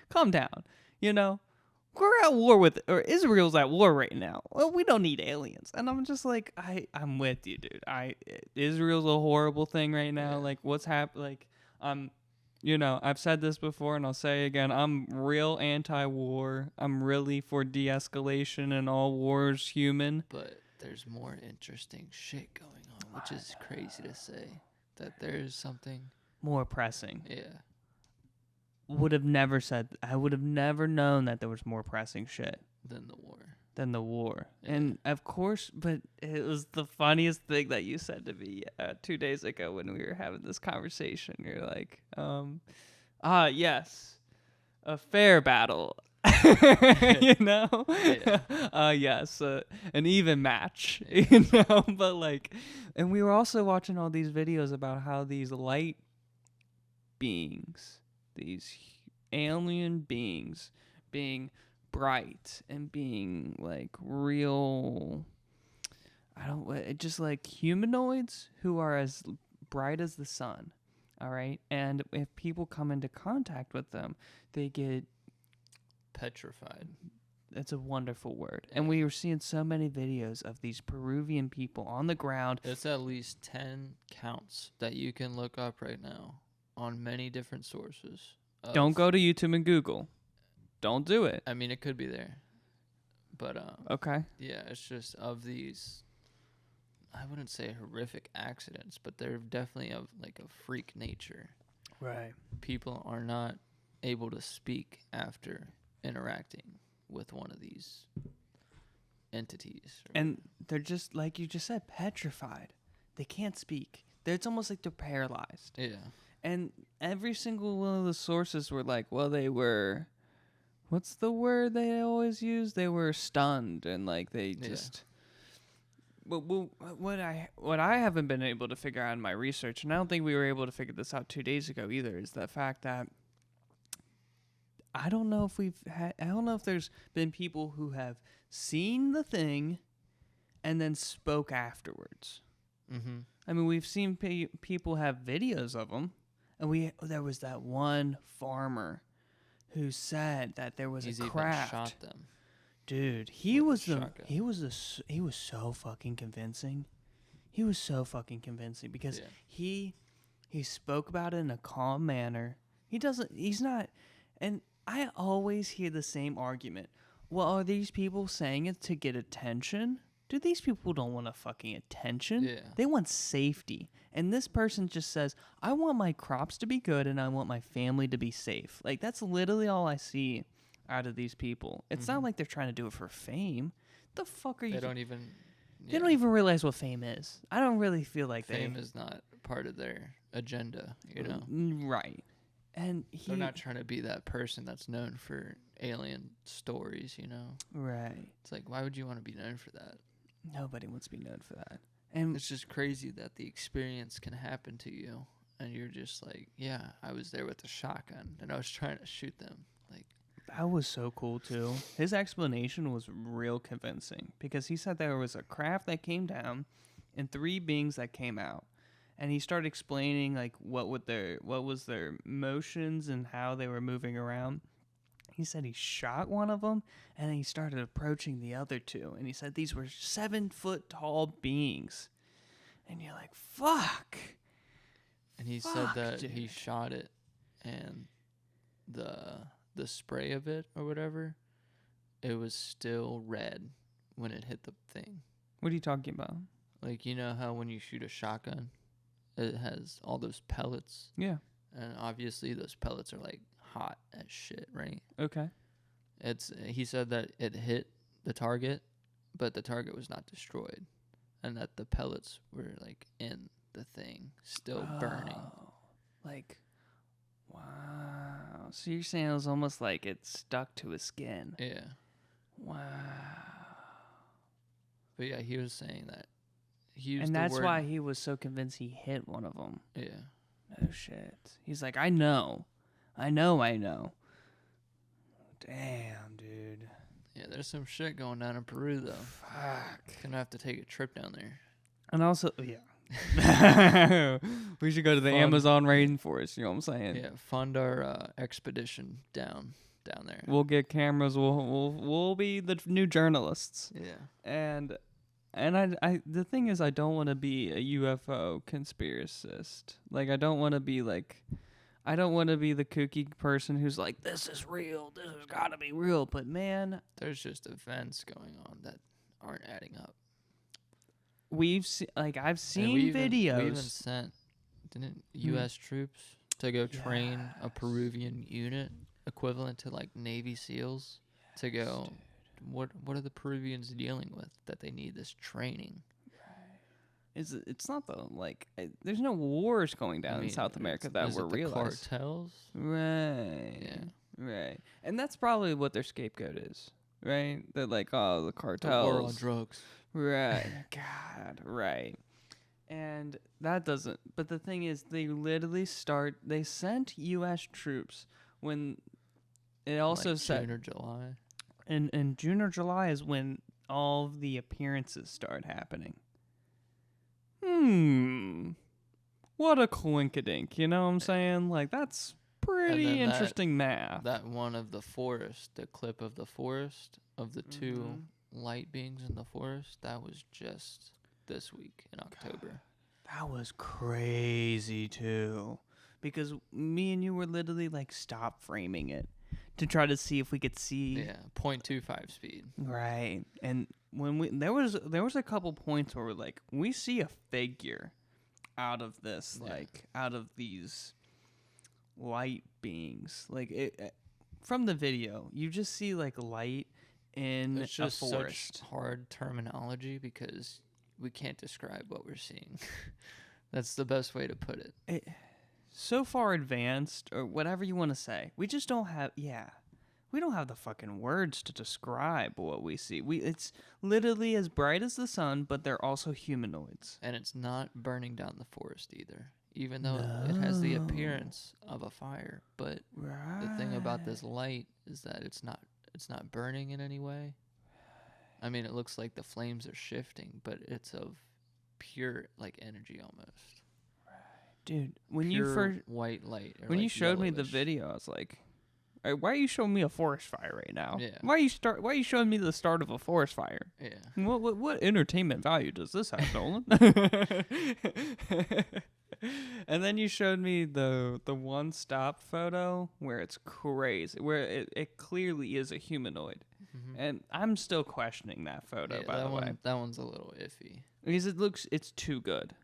calm down. We're at war or Israel's at war right now. Well, we don't need aliens. And I'm just like, I'm with you, dude. Israel's a horrible thing right now. Yeah. What's happening? I've said this before and I'll say again, I'm real anti-war. I'm really for de-escalation and all wars human. But there's more interesting shit going on, which is crazy to say that there's something. More pressing. Yeah. I would have never known that there was more pressing shit Than the war. than the war. Yeah. And of course, but it was the funniest thing that you said to me 2 days ago when we were having this conversation. You're like, yes, a fair battle. You know? Yeah. Yes, an even match, you know? But like, and we were also watching all these videos about how these light beings, these alien beings being bright and being like real, just like humanoids who are as bright as the sun. All right. And if people come into contact with them, they get Petrified. That's a wonderful word. And we were seeing so many videos of these Peruvian people on the ground. It's at least 10 counts that you can look up right now on many different sources. Don't go to YouTube and Google. Don't do it. I mean, it could be there. But, Okay. yeah, it's just of these, I wouldn't say horrific accidents, but they're definitely of like a freak nature. Right. People are not able to speak after interacting with one of these entities. And they're just, like you just said, petrified. They can't speak. It's almost like they're paralyzed. Yeah. And every single one of the sources were like, well, they were, what's the word they always use? They were stunned and like they just. Well, what I haven't been able to figure out in my research, and I don't think we were able to figure this out 2 days ago either, is the fact that I don't know if there's been people who have seen the thing and then spoke afterwards. Mm-hmm. I mean, we've seen people have videos of them, and there was that one farmer who said that there was He's a craft. Even shot them. Dude, he was so fucking convincing. He was so fucking convincing because he spoke about it in a calm manner. He's not, and I always hear the same argument. Well, are these people saying it to get attention? Dude, these people don't want fucking attention. Yeah. They want safety. And this person just says, I want my crops to be good and I want my family to be safe. Like, that's literally all I see out of these people. It's not like they're trying to do it for fame. The fuck are you? They don't even realize what fame is. I don't really feel like fame is not part of their agenda, you know? Right. And they're not trying to be that person that's known for alien stories, you know? Right. It's like, why would you want to be known for that? Nobody wants to be known for that. And it's just crazy that the experience can happen to you, and you're just like, yeah, I was there with a shotgun, and I was trying to shoot them. Like, that was so cool, too. His explanation was real convincing, because he said there was a craft that came down and 3 beings that came out. And he started explaining like what was their motions and how they were moving around. He said he shot one of them, and then he started approaching the other 2. And he said these were 7-foot tall beings. And you're like, fuck. And he said that he shot it, and the spray of it or whatever, it was still red when it hit the thing. What are you talking about? Like, you know how when you shoot a shotgun, it has all those pellets? Yeah. And obviously those pellets are like hot as shit, right? Okay. He said that it hit the target, but the target was not destroyed, and that the pellets were like in the thing, still burning. Like, wow. So you're saying it was almost like it stuck to his skin. Yeah. Wow. But yeah, he was saying that. He used and the that's word, why he was so convinced he hit one of them. Yeah. No shit. He's like, I know. Damn, dude. Yeah, there's some shit going down in Peru, though. Fuck. Gonna have to take a trip down there. And also, yeah. We should go to the Fun. Amazon rainforest, you know what I'm saying? Yeah, fund our expedition down there. We'll get cameras. We'll be the new journalists. Yeah. And I the thing is, I don't want to be a UFO conspiracist. Like, I don't want to be the kooky person who's like, this is real, this has got to be real. But man, There's just events going on that aren't adding up. I've seen And videos. We even sent, didn't U.S. troops to go train a Peruvian unit equivalent to like Navy SEALs to go what are the Peruvians dealing with that they need this training? It's not there's no wars going down in South America that we're realizing. Cartels, Right. yeah, Right. And that's probably what their scapegoat is, right? They're like, oh, the the cartels. war on drugs. Right. God, right. And that doesn't, but the thing is, they literally they sent U.S. troops when it also Like said, June or July. in June or July is when all of the appearances start happening. What a coinkydink, you know what I'm saying? Like, that's pretty then interesting math. That one of the forest, the clip of the forest of the two light beings in the forest, that was just this week in October. That was crazy too, because me and you were literally like stop framing it to try to see if we could see. Yeah, 0.25 speed. Right, and when there was a couple points where we're like, we see a figure out of this, like out of these light beings, like it from the video, you just see like light in It's just a forest. such hard terminology because we can't describe what we're seeing. That's the best way to put it. So far advanced, or whatever you want to say. We just don't have, we don't have the fucking words to describe what we see. It's literally as bright as the sun, but they're also humanoids. And it's not burning down the forest either, even though it has the appearance of a fire. But the thing about this light is that it's not burning in any way. I mean, it looks like the flames are shifting, but it's of pure like energy almost. Dude, when Pure you first white light. Or when like you showed me the yellowish. video, I was like, "Hey, why are you showing me a forest fire right now? Yeah. Why are you showing me the start of a forest fire? Yeah. What entertainment value does this have, Nolan?" And then you showed me the one stop photo where it's crazy, where it clearly is a humanoid. And I'm still questioning that photo, by the way. That one's a little iffy. Because it's too good.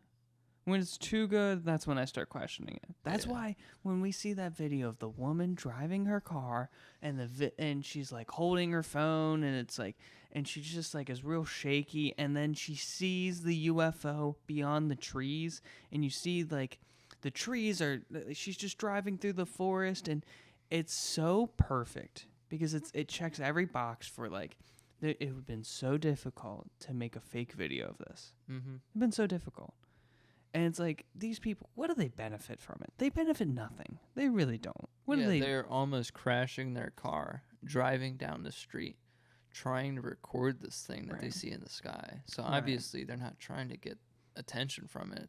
When it's too good, that's when I start questioning it. That's why when we see that video of the woman driving her car and and she's like holding her phone and it's like, and she just like is real shaky, and then she sees the UFO beyond the trees, and you see like the trees she's just driving through the forest, and it's so perfect because it checks every box for like, it would have been so difficult to make a fake video of this. Mm-hmm. It's been so difficult. And it's like, these people, what do they benefit from it? They benefit nothing. They really don't. What do they? They're almost crashing their car, driving down the street, trying to record this thing that they see in the sky. So obviously they're not trying to get attention from it.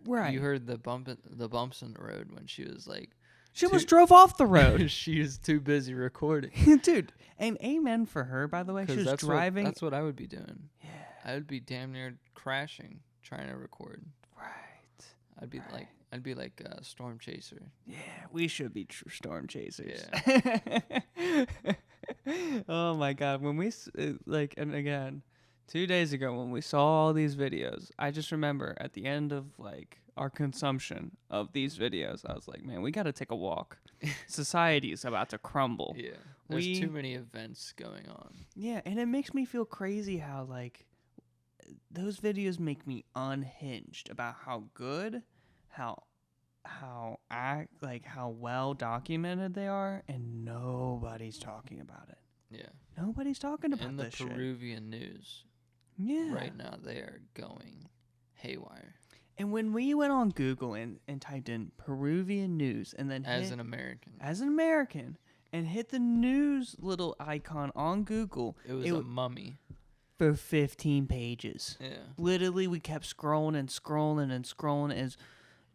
Right. You heard the bumps in the road when she was like, she almost drove off the road. she was too busy recording. Dude, and amen for her, by the way. She was driving. That's what I would be doing. Yeah. I would be damn near crashing, trying to record. Right. I'd be like a storm chaser. Yeah, we should be storm chasers. Yeah. Oh my God. When we, and again, 2 days ago when we saw all these videos, I just remember at the end of like our consumption of these videos, I was like, man, we got to take a walk. Society is about to crumble. Yeah. There's too many events going on. Yeah, and it makes me feel crazy how like those videos make me unhinged about how good, how well documented they are, and nobody's talking about it. Yeah. Nobody's talking about in this the Peruvian news. Yeah. Right now they are going haywire. And when we went on Google and typed in Peruvian news and then As an American, and hit the news little icon on Google, it was a mummy. For 15 pages. Yeah. Literally, we kept scrolling and scrolling and scrolling as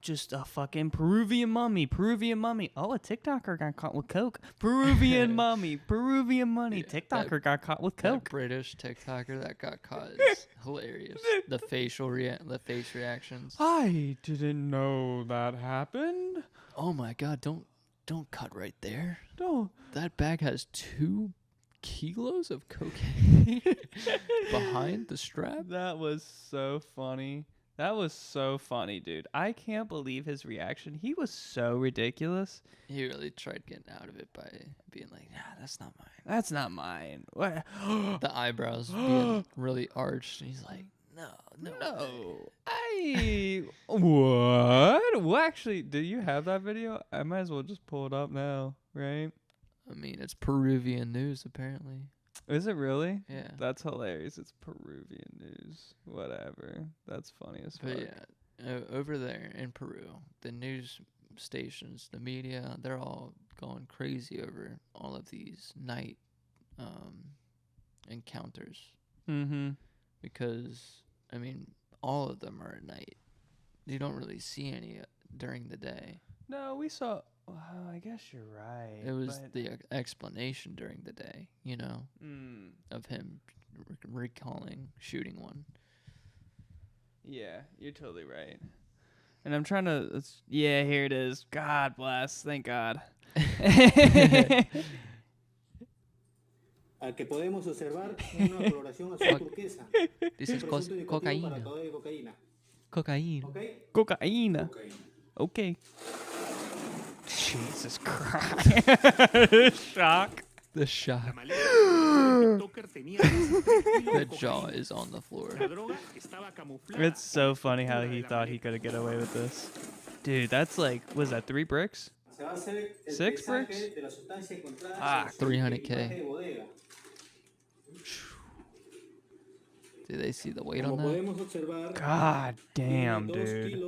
just a fucking Peruvian mummy. Oh, a TikToker got caught with coke. Peruvian mummy. Yeah, TikToker got caught with coke. That British TikToker that got caught is hilarious. The face reactions. I didn't know that happened. Oh my God! Don't cut right there. No. That bag has 2 kilos of cocaine behind the strap. That was so funny. That was so funny, dude. I can't believe his reaction. He was so ridiculous. He really tried getting out of it by being like, "Nah, that's not mine." That's not mine. What? The eyebrows being really arched. And he's like, "No, no, No. What? Well, actually, do you have that video? I might as well just pull it up now, right? I mean, it's Peruvian news, apparently. Is it really? Yeah. That's hilarious. It's Peruvian news. Whatever. That's funny as fuck. But yeah, over there in Peru, the news stations, the media, they're all going crazy over all of these night encounters. Mm-hmm. Because, I mean, all of them are at night. You don't really see any during the day. No, we saw... Well, I guess you're right. It was the explanation during the day, you know, of him recalling shooting one. Yeah, you're totally right. And I'm trying to... Yeah, here it is. God bless. Thank God. Al que podemos observar una coloración azul turquesa. This is cocaína. Cocaína. Cocaína. Okay? Cocaína. Okay. Jesus Christ. Shock. The shock. The jaw is on the floor. It's so funny how he thought he could get away with this. Dude, that's like, was that 3 bricks? 6 bricks? 300K. Do they see the weight on that? God damn, dude.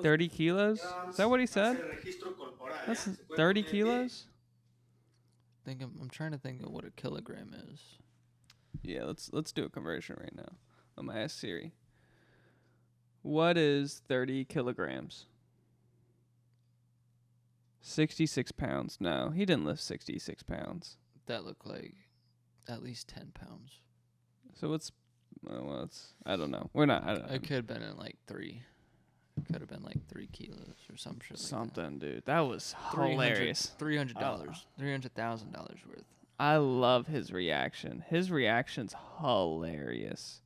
30 kilos? Is that what he said? That's 30 kilos? I'm trying to think of what a kilogram is. Yeah, let's do a conversion right now. I'm gonna ask Siri. What is 30 kilograms? 66 pounds. No, he didn't lift 66 pounds. That looked like at least 10 pounds. So it's I don't know. We're not. It could have been in like 3. It could have been like 3 kilos or some shit like something, dude. That was hilarious. $300. $300,000 worth. I love his reaction. His reaction's hilarious.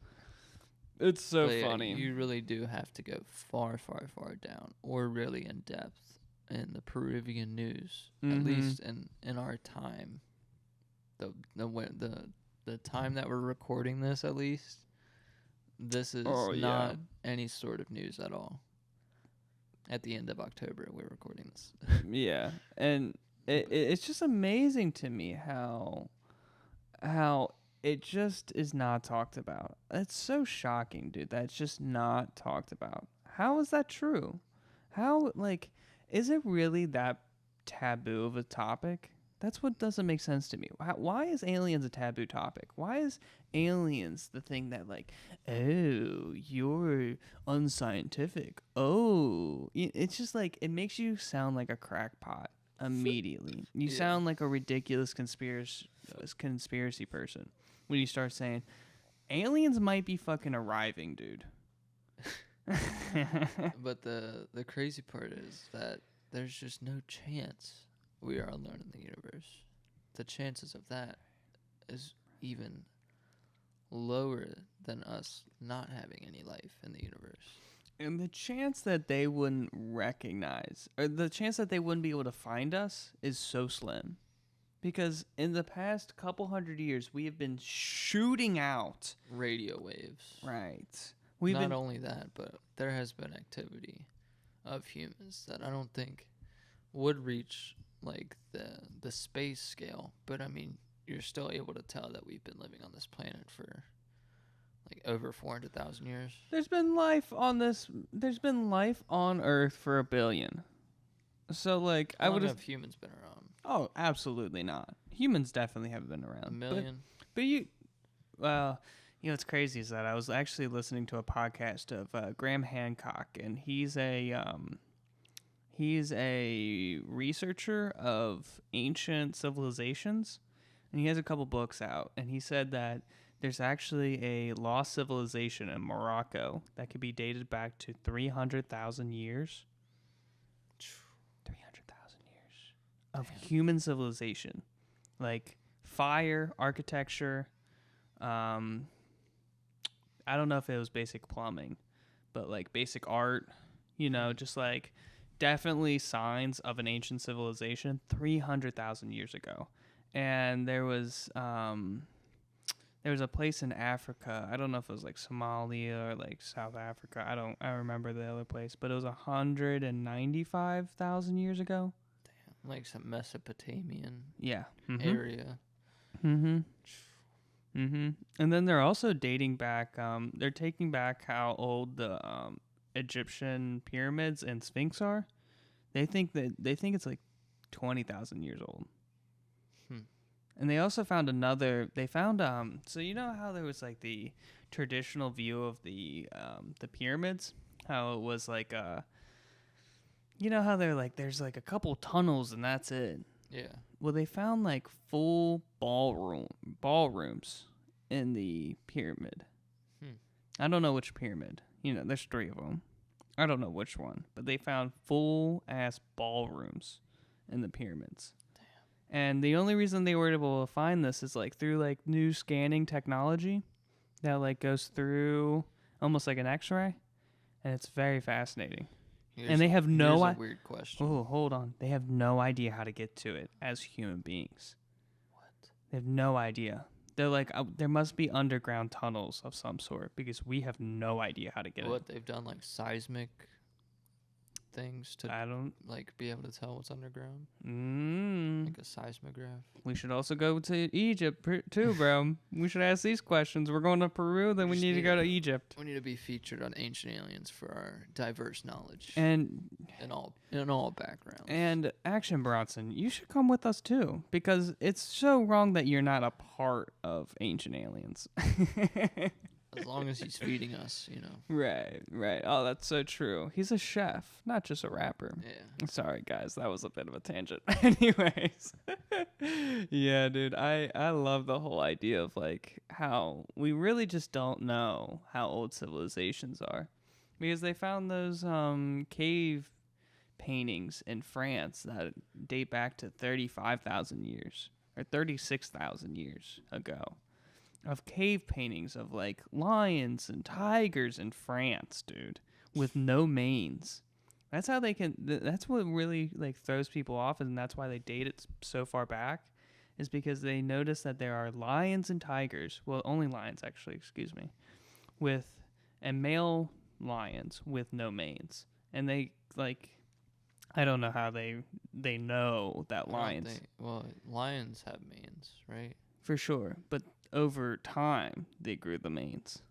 It's so funny. You really do have to go far, far, far down, or really in depth in the Peruvian news. At least in our time, the time that we're recording this, at least, this is not any sort of news at all. At the end of October, we're recording this. Yeah, and it's just amazing to me how it just is not talked about. It's so shocking, dude, that it's just not talked about. How is that true? How, like, is it really that taboo of a topic? That's what doesn't make sense to me. Why is aliens a taboo topic? Why is aliens the thing that, like, oh, you're unscientific. Oh, it's just like, it makes you sound like a crackpot immediately. You sound like a ridiculous conspiracy person when you start saying aliens might be fucking arriving, dude. But the crazy part is that there's just no chance we are alone in the universe. The chances of that is even lower than us not having any life in the universe. And the chance that they wouldn't recognize, or the chance that they wouldn't be able to find us, is so slim. Because in the past couple hundred years, we have been shooting out radio waves. Right. Not only that, but there has been activity of humans that I don't think would reach like the space scale. But I mean, you're still able to tell that we've been living on this planet for like over 400,000 years. There's been life on Earth for 1 billion. So like, How long have humans been around? Oh, absolutely not. Humans definitely have been around. 1 million. But what's crazy is that I was actually listening to a podcast of Graham Hancock, and he's a researcher of ancient civilizations, and he has a couple books out, and he said that there's actually a lost civilization in Morocco that could be dated back to 300,000 years. 300,000 years of human civilization, like fire, architecture, I don't know if it was basic plumbing, but like basic art, just like definitely signs of an ancient civilization 300,000 years ago. And there was a place in Africa. I don't know if it was like Somalia or like South Africa. I remember the other place, but it was 195,000 years ago. Damn, like some Mesopotamian Yeah. area. And then they're also dating back. They're taking back how old the Egyptian pyramids and Sphinx are. They think it's like 20,000 years old. And they also found so you know how there was like the traditional view of the pyramids, how it was like how they're like there's like a couple tunnels and that's it. Yeah. Well, they found like full ballrooms in the pyramid. I don't know which pyramid. There's 3 of them. I don't know which one, but they found full ass ballrooms in the pyramids. And the only reason they were able to find this is like through like new scanning technology that like goes through almost like an X-ray, and it's very fascinating. And they have no Here's a weird question. Oh, hold on. They have no idea how to get to it as human beings. What? They have no idea. They're like, there must be underground tunnels of some sort because we have no idea how to get What they've done, like seismic things to like be able to tell what's underground, like a seismograph. We should also go to Egypt too, bro. We should ask these questions. We're going to Peru, then we need to go to Egypt. We need to be featured on Ancient Aliens for our diverse knowledge and in all backgrounds. And Action Bronson, you should come with us too because it's so wrong that you're not a part of Ancient Aliens. As long as he's feeding us, Right. Oh, that's so true. He's a chef, not just a rapper. Yeah. Sorry, guys. That was a bit of a tangent. Anyways. Yeah, dude. I love the whole idea of, like, how we really just don't know how old civilizations are. Because they found those cave paintings in France that date back to 35,000 years or 36,000 years ago. Of cave paintings of like lions and tigers in France, dude, with no manes. That's how they can. That's what really like throws people off, and that's why they date it so far back, is because they notice that there are lions and tigers. Well, only lions actually. Excuse me, and male lions with no manes, and they like. I don't know how they know that lions. Lions have manes, right? For sure, but over time they grew the manes.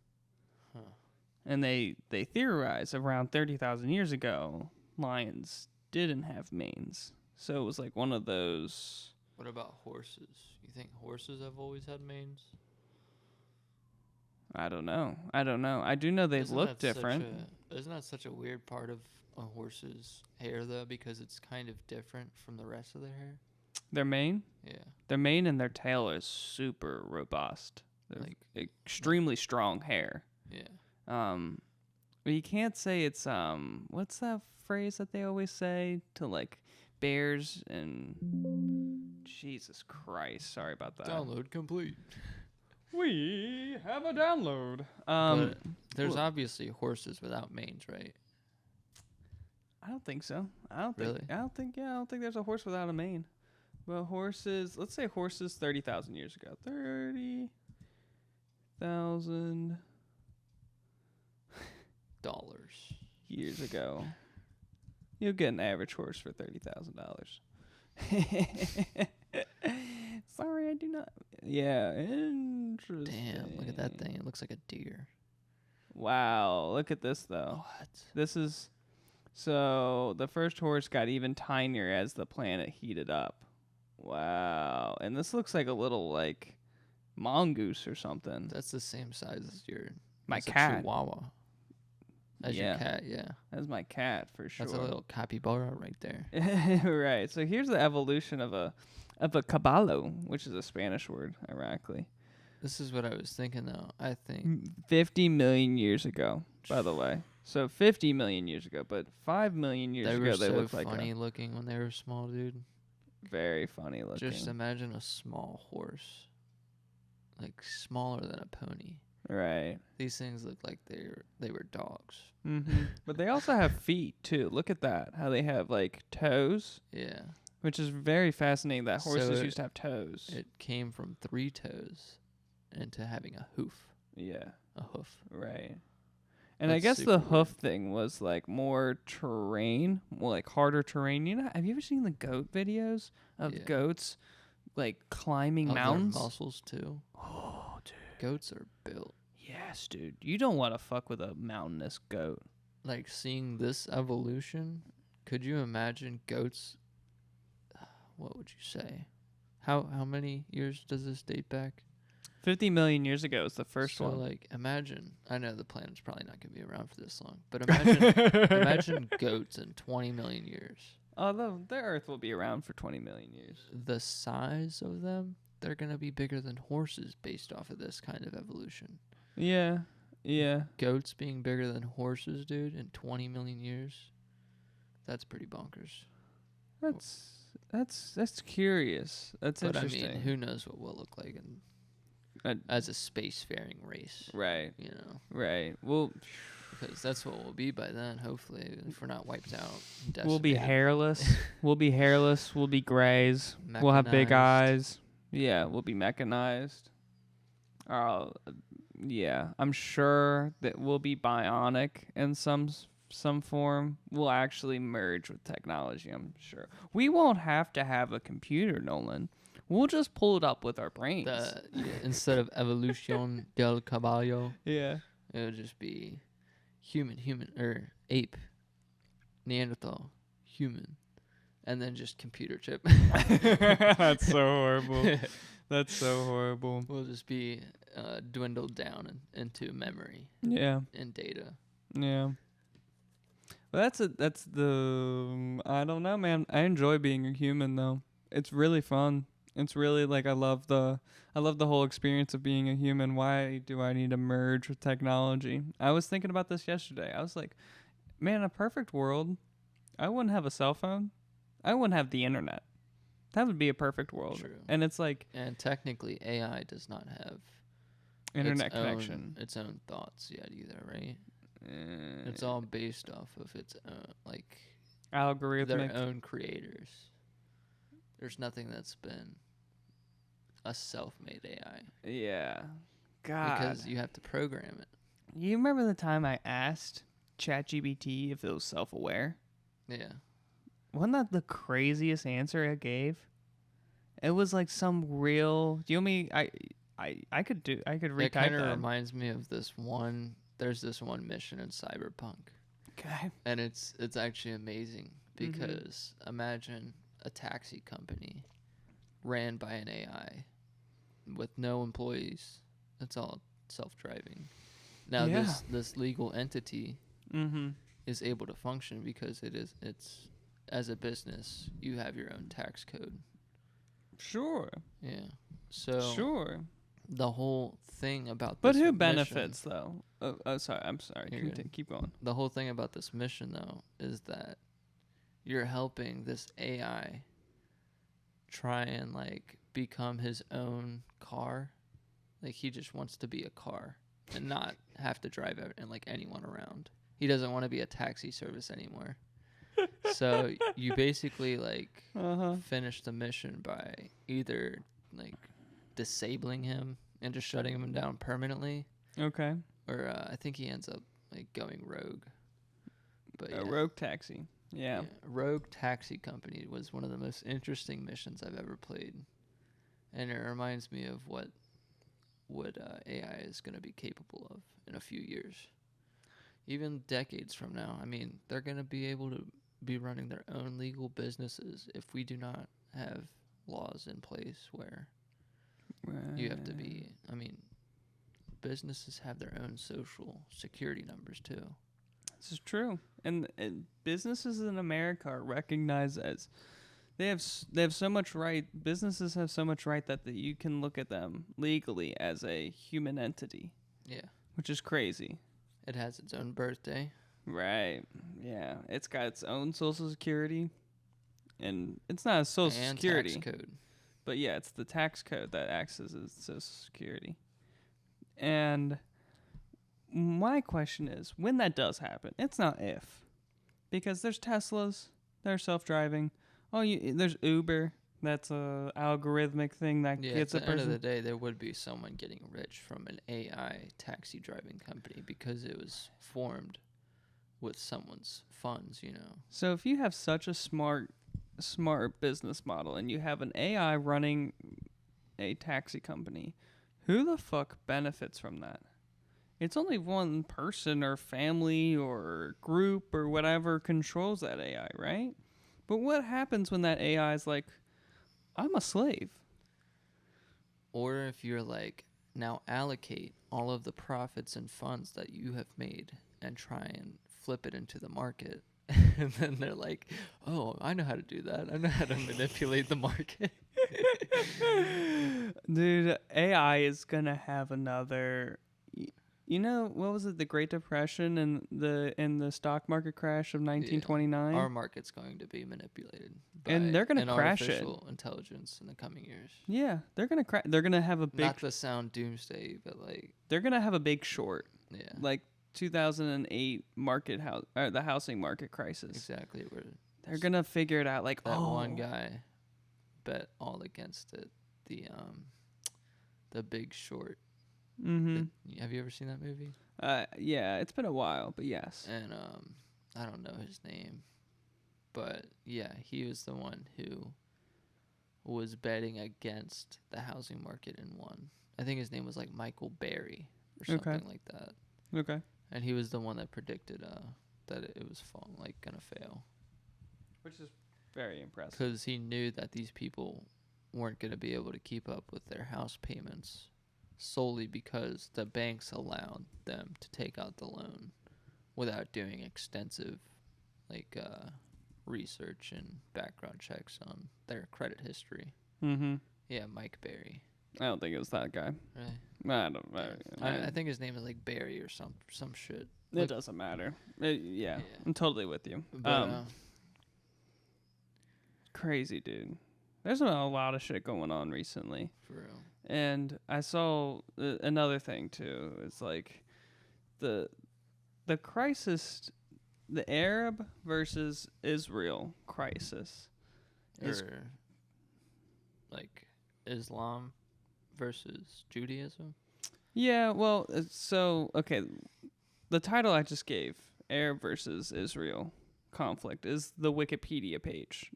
And they theorize around 30,000 years ago lions didn't have manes, so it was like one of those. What about horses? You think horses have always had manes? I don't know. I do know they look different. Isn't that such a weird part of a horse's hair though, because it's kind of different from the rest of their hair? Their mane? Yeah. Their mane and their tail is super robust. They're like extremely strong hair. Yeah. But you can't say it's what's that phrase that they always say to like bears and Jesus Christ, sorry about that. Download complete. We have a download. But there's obviously horses without manes, right? I don't think so. I don't think there's a horse without a mane. But horses, let's say horses 30,000 years ago. 30,000 dollars years ago. You'll get an average horse for $30,000. Sorry, I do not. Yeah, interesting. Damn, look at that thing. It looks like a deer. Wow, look at this though. What? This is so the first horse got even tinier as the planet heated up. Wow. And this looks like a little like mongoose or something. That's the same size as my as cat. A chihuahua. As your cat, yeah. That's my cat for sure. That's a little capybara right there. Right. So here's the evolution of a caballo, which is a Spanish word, ironically. This is what I was thinking though. I think 50 million years ago, by the way. So 50 million years ago, but 5 million years ago they looked like funny looking when they were small, dude. Very funny looking. Just imagine a small horse, like smaller than a pony, Right. These things look like they were dogs. Mm-hmm. But they also have feet too. Look at that. How they have like toes, Yeah. which is very fascinating that horses So used to have toes. It came from 3 toes into having a hoof. Yeah. A hoof. Right. And I That's guess super the weird. hoof thing was like more terrain, more like harder terrain. You know, have you ever seen the goat videos of Yeah. goats like climbing Of their mountains? muscles too. Oh, dude. Goats are built. Yes, dude. You don't want to fuck with a mountainous goat. Like seeing this evolution, could you imagine goats? What would you say? How many years does this date back? 50 million years ago is the first So one. like imagine, I know the planet's probably not going to be around for this long, but imagine goats in 20 million years. Although the Earth will be around for 20 million years. The size of them, they're going to be bigger than horses based off of this kind of evolution. Yeah. Yeah. Goats being bigger than horses, dude, in 20 million years. That's pretty bonkers. That's curious. That's But interesting. I mean, who knows what we'll look like as a spacefaring race. Right. You know, Right. Well, because that's what we'll be by then, hopefully, if we're not wiped out. we'll be decimated. hairless. We'll be hairless. We'll be grays. We'll have big Mechanized. eyes. Yeah, we'll be mechanized. Yeah, I'm sure that we'll be bionic in some form. We'll actually merge with technology, I'm sure. We won't have to have a computer, Nolan. We'll just pull it up with our brains. Instead of evolution del caballo, Yeah. it would just be human, or ape, Neanderthal, human, and then just computer chip. That's so horrible. That's so horrible. We'll just be dwindled down into memory Yeah. and data. Yeah. Well, that's the I don't know, man. I enjoy being a human though. It's really fun. It's really like I love the whole experience of being a human. Why do I need to merge with technology? I was thinking about this yesterday. I was like, man, in a perfect world, I wouldn't have a cell phone. I wouldn't have the internet. That would be a perfect world. True. And it's like And technically, AI does not have internet connection. its own thoughts yet either, right? It's all based off of its own, like algorithmic. their own creators. There's nothing that's been a self-made AI Yeah. God. because you have to program it. You remember the time I asked ChatGPT if it was self-aware? Yeah. Wasn't that the craziest answer I gave? It was like some real. Do you want me? I could It retype kind of that. reminds me of this one. There's this one mission in Cyberpunk, Okay. and it's actually amazing Mm-hmm. because imagine a taxi company ran by an AI with no employees. It's all self-driving. Now Yeah. this legal entity Mm-hmm. is able to function because it's as a business you have your own tax code. Sure. Yeah. So Sure. the whole thing about But this who mission- benefits though? Oh, sorry. I'm sorry. You're good. Keep going. The whole thing about this mission though is that you're helping this AI try and like become his own car. Like he just wants to be a car and not have to drive and like anyone around. He doesn't want to be a taxi service anymore. So you basically like finish the mission by either like disabling him and just shutting him down permanently, Okay. or I think he ends up like going rogue. But A rogue taxi. Yeah. Rogue Taxi Company was one of the most interesting missions I've ever played, and it reminds me of what AI is going to be capable of in a few years, even decades from now. I mean, they're going to be able to be running their own legal businesses if we do not have laws in place where you have to be. I mean, businesses have their own social security numbers too. This is true, and businesses in America are recognized as they have so much right. Businesses have so much right that you can look at them legally as a human entity. Yeah, Which is crazy. it has its own birthday. Right. Yeah. It's got its own social security, and it's not a social and security, tax code. but yeah, it's the tax code that acts as its social security. And my question is, when that does happen, it's not if. Because there's Teslas, they're self-driving. There's Uber. That's a algorithmic thing that gets a person. At the end of the day, there would be someone getting rich from an AI taxi driving company because it was formed with someone's funds, you know. So if you have such a smart business model and you have an AI running a taxi company, who the fuck benefits from that? It's only one person or family or group or whatever controls that AI, right? But what happens when that AI is like, I'm a slave? Or if you're like, now allocate all of the profits and funds that you have made and try and flip it into the market. And then they're like, oh, I know how to do that. I know how to manipulate the market. Dude, AI is going to have another... You know, what was it? The Great Depression and the stock market crash of 1929. Our market's going to be manipulated, and they're going to crash it. Artificial intelligence in the coming years. Yeah, they're going to They're going to have a big. Not the sound doomsday, but like they're going to have a big short. Yeah, like 2008 the housing market crisis. Exactly. Where they're going to figure it out. Like that one guy bet all against it. The Big Short. Mm-hmm. Have you ever seen that movie? Yeah, it's been a while, but yes. And I don't know his name, but yeah, he was the one who was betting against the housing market and won. I think his name was like Michael Berry or something like that. Okay. And he was the one that predicted that it was gonna fail. Which is very impressive. Because he knew that these people weren't gonna be able to keep up with their house payments. Solely because the banks allowed them to take out the loan without doing extensive research and background checks on their credit history. Mm-hmm. Yeah, Mike Berry. I don't think it was that guy. Really? I don't know. I think his name is like Barry or some shit. It doesn't matter. Yeah, I'm totally with you. But, crazy, dude. There's been a lot of shit going on recently. For real. And I saw another thing too. It's like the crisis, the Arab versus Israel crisis, is like Islam versus Judaism. Yeah, well, okay, the title I just gave, Arab versus Israel conflict, is the Wikipedia page.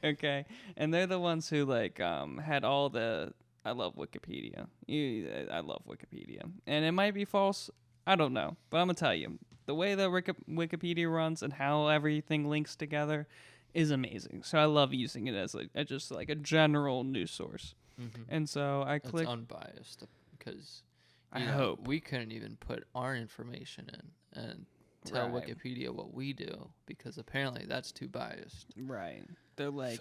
Okay, and they're the ones who had all the I love Wikipedia. I love Wikipedia, and it might be false. I don't know, but I'm gonna tell you the way that Wikipedia runs and how everything links together is amazing. So I love using it as just like a general news source. Mm-hmm. And so I click unbiased because I hope we couldn't even put our information in and tell Wikipedia what we do because apparently that's too biased. Right. They're like,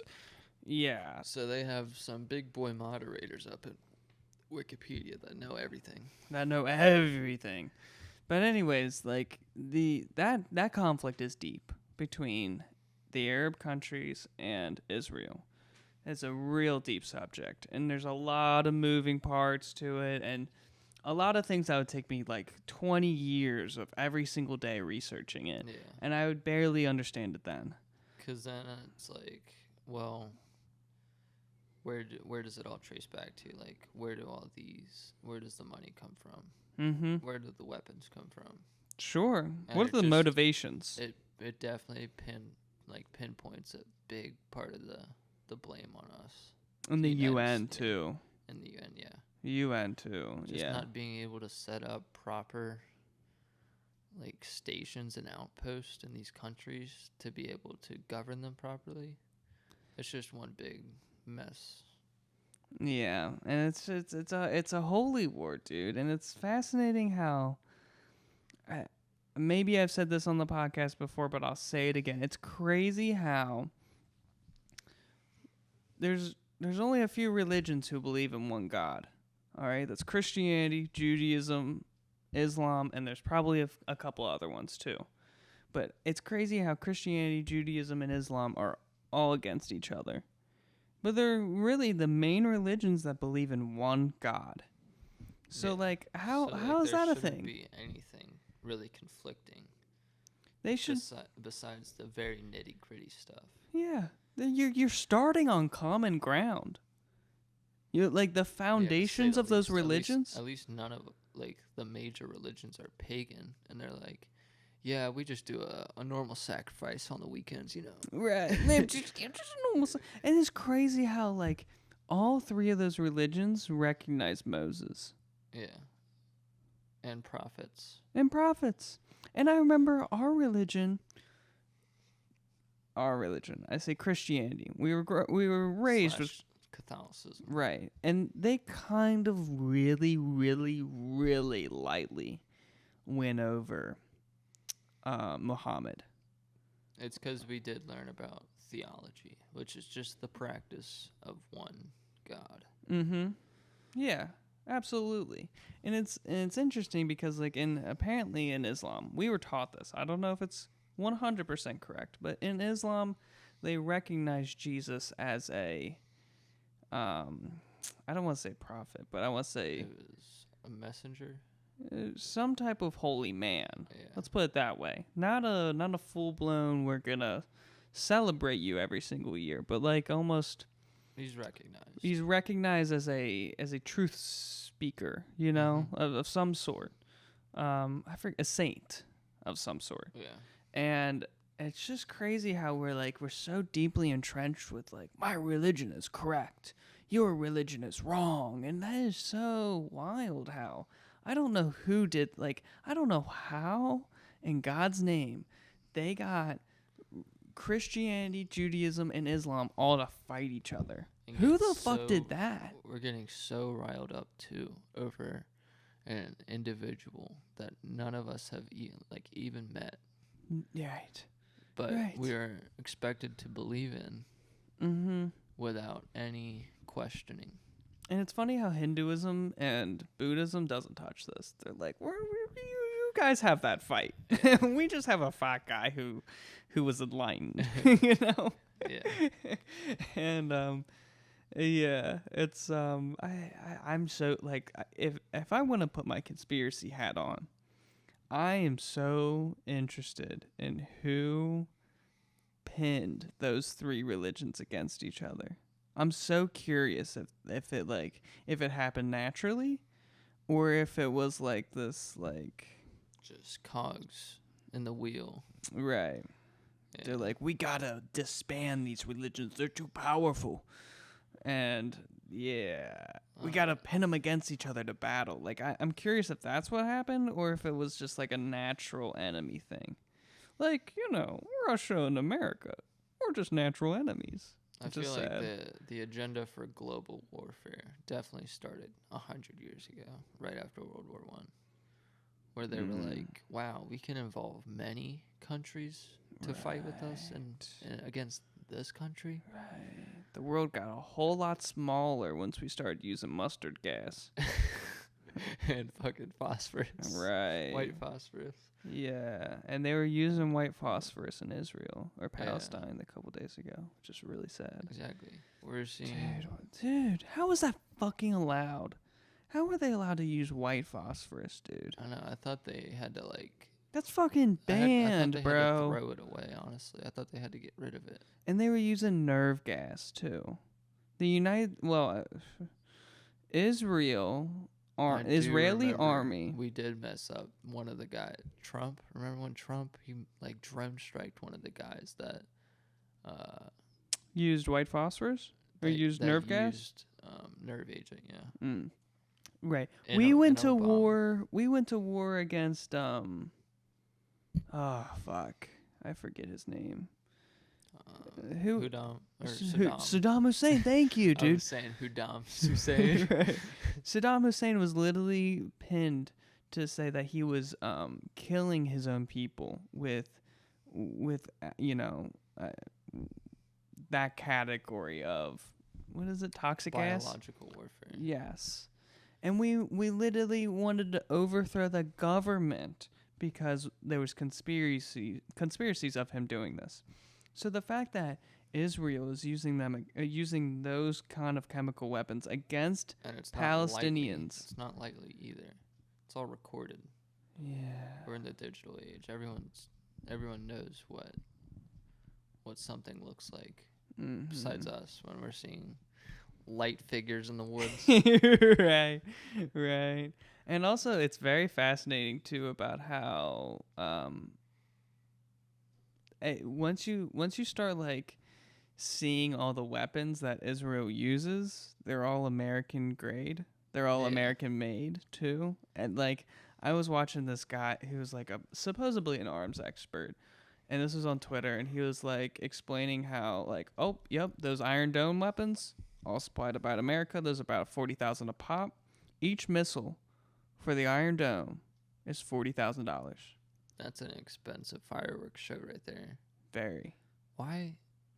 yeah. So they have some big boy moderators up at Wikipedia that know everything. But anyways, that conflict is deep between the Arab countries and Israel. It's a real deep subject, and there's a lot of moving parts to it, and a lot of things that would take me 20 years of every single day researching it, and I would barely understand it then. Because then it's well, where does it all trace back to? Where does the money come from? Mm-hmm. Where do the weapons come from? Sure. And what are the motivations? It definitely pinpoints a big part of the blame on us. And the UN too. And the UN, yeah. UN too, just not being able to set up proper stations and outposts in these countries to be able to govern them properly. It's just one big mess. Yeah, and it's a holy war, dude, and it's fascinating how maybe I've said this on the podcast before, but I'll say it again. It's crazy how there's only a few religions who believe in one God. All right, that's Christianity, Judaism, Islam, and there's probably a couple other ones too. But it's crazy how Christianity, Judaism, and Islam are all against each other. But they're really the main religions that believe in one God. So Yeah. like how So, how is there that a shouldn't thing? be anything really conflicting They should besides the very nitty gritty stuff. yeah. You're starting on common ground. You like the Yeah, to say foundations the of those least. religions. At least none of like the major religions are pagan, and they're like, yeah, we just do a normal sacrifice on the weekends, you know. Right. They're just normal. And it's crazy how like all three of those religions recognize Moses Yeah. And prophets. and prophets. And I remember our religion. I say Christianity. We were raised with Slash Catholicism. right, and they kind of really, really, really lightly went over Muhammad. It's because we did learn about theology, which is just the practice of one God. Mm-hmm. Yeah, absolutely. And it's interesting because like apparently in Islam, we were taught this. I don't know if it's 100% correct, but in Islam, they recognize Jesus as a I don't want to say prophet, but I want to say It was a messenger. some type of holy man. Yeah. Let's put it that way. Not a full blown we're gonna celebrate you every single year, but like almost He's recognized. he's recognized as a truth speaker, you know, of some sort. I forget, a saint of some sort. Yeah. And it's just crazy how we're so deeply entrenched with like my religion is correct, your religion is wrong, and that is so wild. How I don't know who did I don't know how in God's name they got Christianity, Judaism, and Islam all to fight each other. And Who get the fuck did that? We're getting so riled up too over an individual that none of us have even met, Right. but Right. we are expected to believe in Mm-hmm. without any questioning. And it's funny how Hinduism and Buddhism doesn't touch this. They're like, you guys have that fight. We just have a fat guy who was enlightened, you know? Yeah. And yeah, it's I'm so like if I want to put my conspiracy hat on, I am so interested in who pinned those three religions against each other. I'm so curious if it happened naturally or if it was like this Just cogs in the wheel. right. Yeah. They're like, we gotta disband these religions. They're too powerful. And yeah, we gotta pin them against each other to battle. Like, I'm curious if that's what happened or if it was just like a natural enemy thing. Like, you know, Russia and America, we're just natural enemies. I It's feel just like sad. the agenda for global warfare definitely started 100 years ago, right after World War I, where they were like, wow, we can involve many countries to fight with us and against this country. Right. The world got a whole lot smaller once we started using mustard gas. And fucking phosphorus. Right. White phosphorus. Yeah, and they were using white phosphorus in Israel or Palestine a couple days ago, which is really sad. Exactly. We're seeing... Dude, how is that fucking allowed? How are they allowed to use white phosphorus, dude? I don't know. I thought they had to That's fucking I banned, thought they bro. had to throw it away, honestly. I thought they had to get rid of it. And they were using nerve gas too. I do Israeli remember army We did mess up one of the guys. Trump. Remember when Trump, he drone striked one of the guys that used white phosphorus or used that nerve gas? used, nerve agent, yeah. Mm. Right. In We a- went in a to bomb. war. We went to war against oh fuck, I forget his name. Who? Hudam or Saddam. Saddam. Saddam Hussein. Thank you, I dude. was saying Hudam Hussein. Right. Saddam Hussein was literally pinned to say that he was killing his own people with that category of what is it, toxic gas? Biological warfare. Yes. And we literally wanted to overthrow the government because there was conspiracies of him doing this. So the fact that Israel is using using those kind of chemical weapons against And it's not lightly. Palestinians. It's not lightly either. It's all recorded. Yeah. We're in the digital age. Everyone knows what something looks like. Besides us, when we're seeing light figures in the woods. right. And also, it's very fascinating too about how once you start like seeing all the weapons that Israel uses, they're all American grade. They're all American made too. And like I was watching this guy who was like supposedly an arms expert. And this was on Twitter, and he was like explaining how like, oh, yep, those Iron Dome weapons, all supplied about America. Those are about $40,000 a pop. Each missile for the Iron Dome is $40,000. That's an expensive fireworks show right there. Very. Why?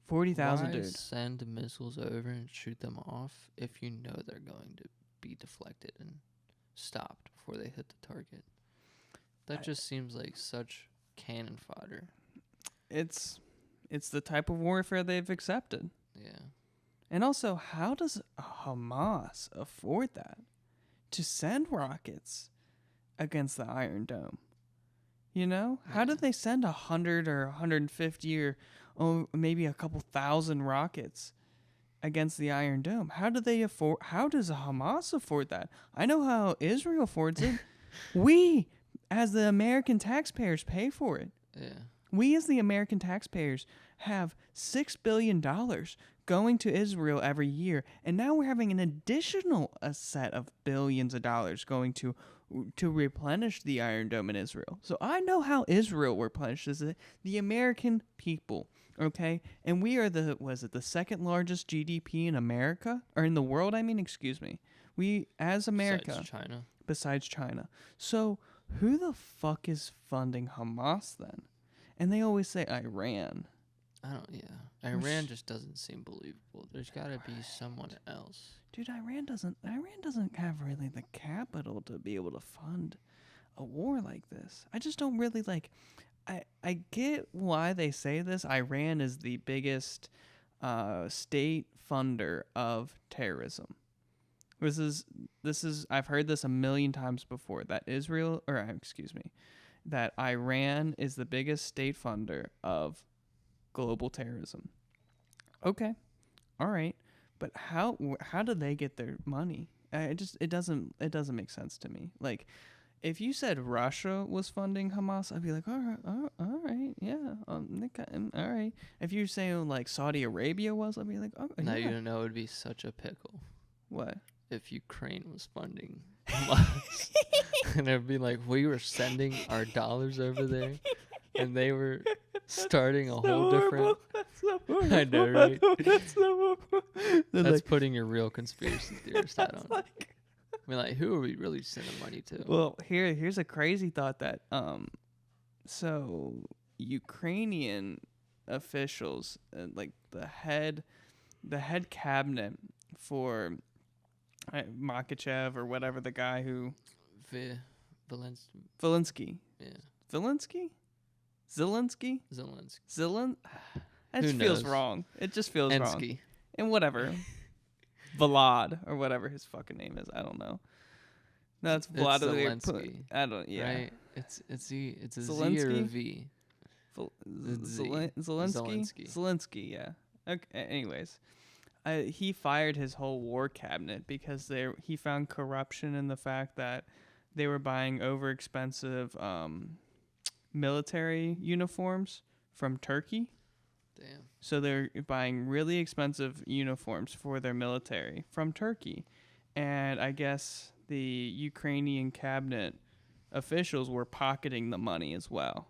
40,000, dude. Send missiles over and shoot them off if you know they're going to be deflected and stopped before they hit the target? That just seems like such cannon fodder. It's the type of warfare they've accepted. Yeah. And also, how does Hamas afford that? To send rockets against the Iron Dome? You know? How did they send 100 or 150 or maybe a couple thousand rockets against the Iron Dome? How does Hamas afford that? I know how Israel affords it. We, as the American taxpayers, pay for it. Yeah. We, as the American taxpayers, have $6 billion going to Israel every year, and now we're having an additional set of billions of dollars going to replenish the Iron Dome in Israel. So I know how Israel replenishes it. The American people, okay? And we are the second largest GDP in America? Or in the world, excuse me. We, as America... Besides China. So who the fuck is funding Hamas then? And they always say Iran. Iran just doesn't seem believable. There's got to be someone else. Dude, Iran doesn't have really the capital to be able to fund a war like this. I just don't really like. I get why they say this. Iran is the biggest state funder of terrorism. This is I've heard this a million times before, that that Iran is the biggest state funder of global terrorism. Okay. All right. But how do they get their money? It doesn't make sense to me. Like, if you said Russia was funding Hamas, I'd be like, all right, yeah, all right. If you say like Saudi Arabia was, I'd be like, oh, now yeah. you know it would be such a pickle. What? If Ukraine was funding Hamas, and it'd be like, we were sending our dollars over there, and they were starting a whole different. That's so horrible. I know, right? That's so horrible. That's putting your real conspiracy theorist hat on. Like, who are we really sending money to? Well, here's a crazy thought that so Ukrainian officials, like the head cabinet for Makachev or whatever, the guy who Zelensky. Yeah. Zelensky. That Who just feels knows? wrong. It just feels wrong. Ensky. And whatever. Vlad or whatever his fucking name is. I don't know. No, it's Vladimir. Zelensky. I don't. Yeah. Right. It's a Zelensky? Z or a V. Zelensky. Yeah. Okay. Anyways, he fired his whole war cabinet because he found corruption in the fact that they were buying overexpensive military uniforms from Turkey. Damn. So they're buying really expensive uniforms for their military from Turkey. And I guess the Ukrainian cabinet officials were pocketing the money as well.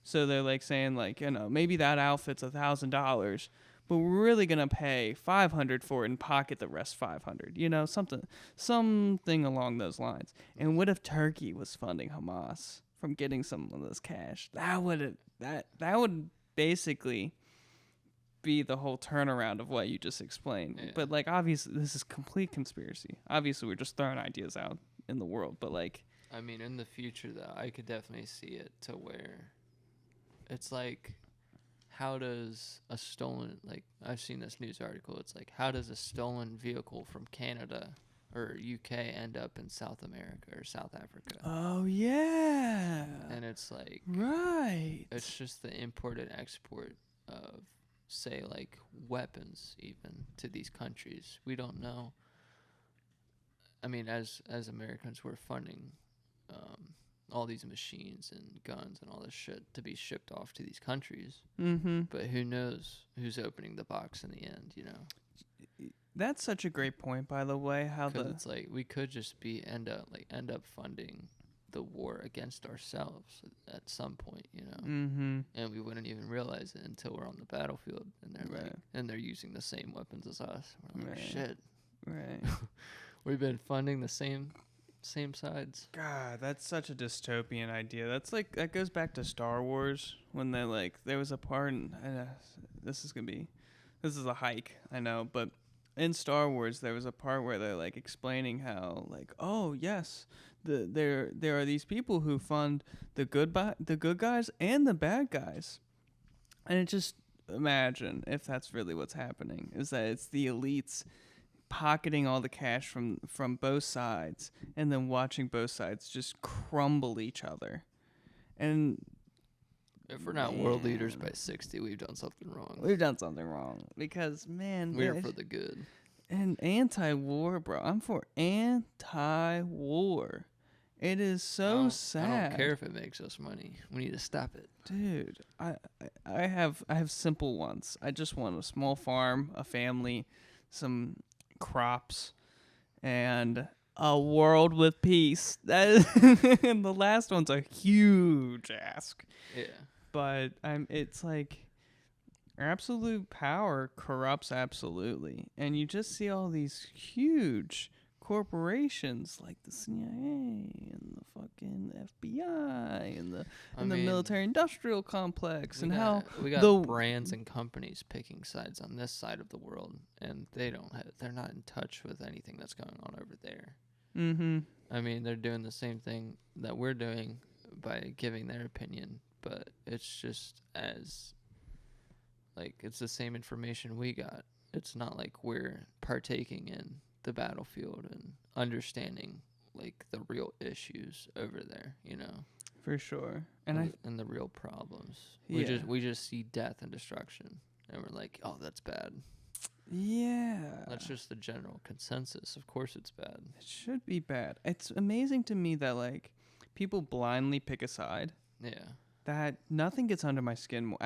So they're like saying like, maybe that outfit's $1,000, but we're really going to pay $500 for it and pocket the rest $500, something along those lines. And what if Turkey was funding Hamas from getting some of this cash? That would basically be the whole turnaround of what you just explained. Yeah. But like, obviously this is complete conspiracy. Obviously we're just throwing ideas out in the world, but like, In the future though, I could definitely see it to where it's like how does a stolen, like, I've seen this news article, it's like, how does a stolen vehicle from Canada or UK end up in South America or South Africa? Oh, yeah. And it's like, Right. it's just the import and export of, say, like, weapons even to these countries. We don't know. I mean, as Americans, we're funding all these machines and guns and all this shit to be shipped off to these countries. Mm-hmm. But who knows who's opening the box in the end, you know? That's such a great point, by the way. How 'Cause the it's like we could just end up funding the war against ourselves at some point, you know. mm-hmm. And we wouldn't even realize it until we're on the battlefield and they're Right. like, and they're using the same weapons as us. We're like, Right. shit, Right. we've been funding the same sides. God, that's such a dystopian idea. That's like that goes back to Star Wars when they there was a part. And this is a hike, I know, but in Star Wars there was a part where they're like explaining how oh yes, there are these people who fund the good guys and the bad guys, and it just imagine if that's really what's happening, is that it's the elites pocketing all the cash from both sides and then watching both sides just crumble each other. And If we're not world leaders by 60, we've done something wrong. we've done something wrong because, man, We're for the good. and anti-war, bro. I'm for anti-war. It is so sad. I don't care if it makes us money. We need to stop it. Dude, I have simple wants. I just want a small farm, a family, some crops, and a world with peace. That is and the last one's a huge ask. Yeah. But it's like absolute power corrupts absolutely. And you just see all these huge corporations like the CIA and the fucking FBI and the military industrial complex, and how we got the brands and companies picking sides on this side of the world, and they're not in touch with anything that's going on over there. mm-hmm. I mean, they're doing the same thing that we're doing by giving their opinion, but it's just as it's the same information we got. It's not like we're partaking in the battlefield and understanding the real issues over there, you know. For sure. And the real problems. Yeah. We just see death and destruction, and we're like, oh, that's bad. yeah. That's just the general consensus. Of course it's bad. It should be bad. It's amazing to me that people blindly pick a side. Yeah. That nothing gets under my skin more.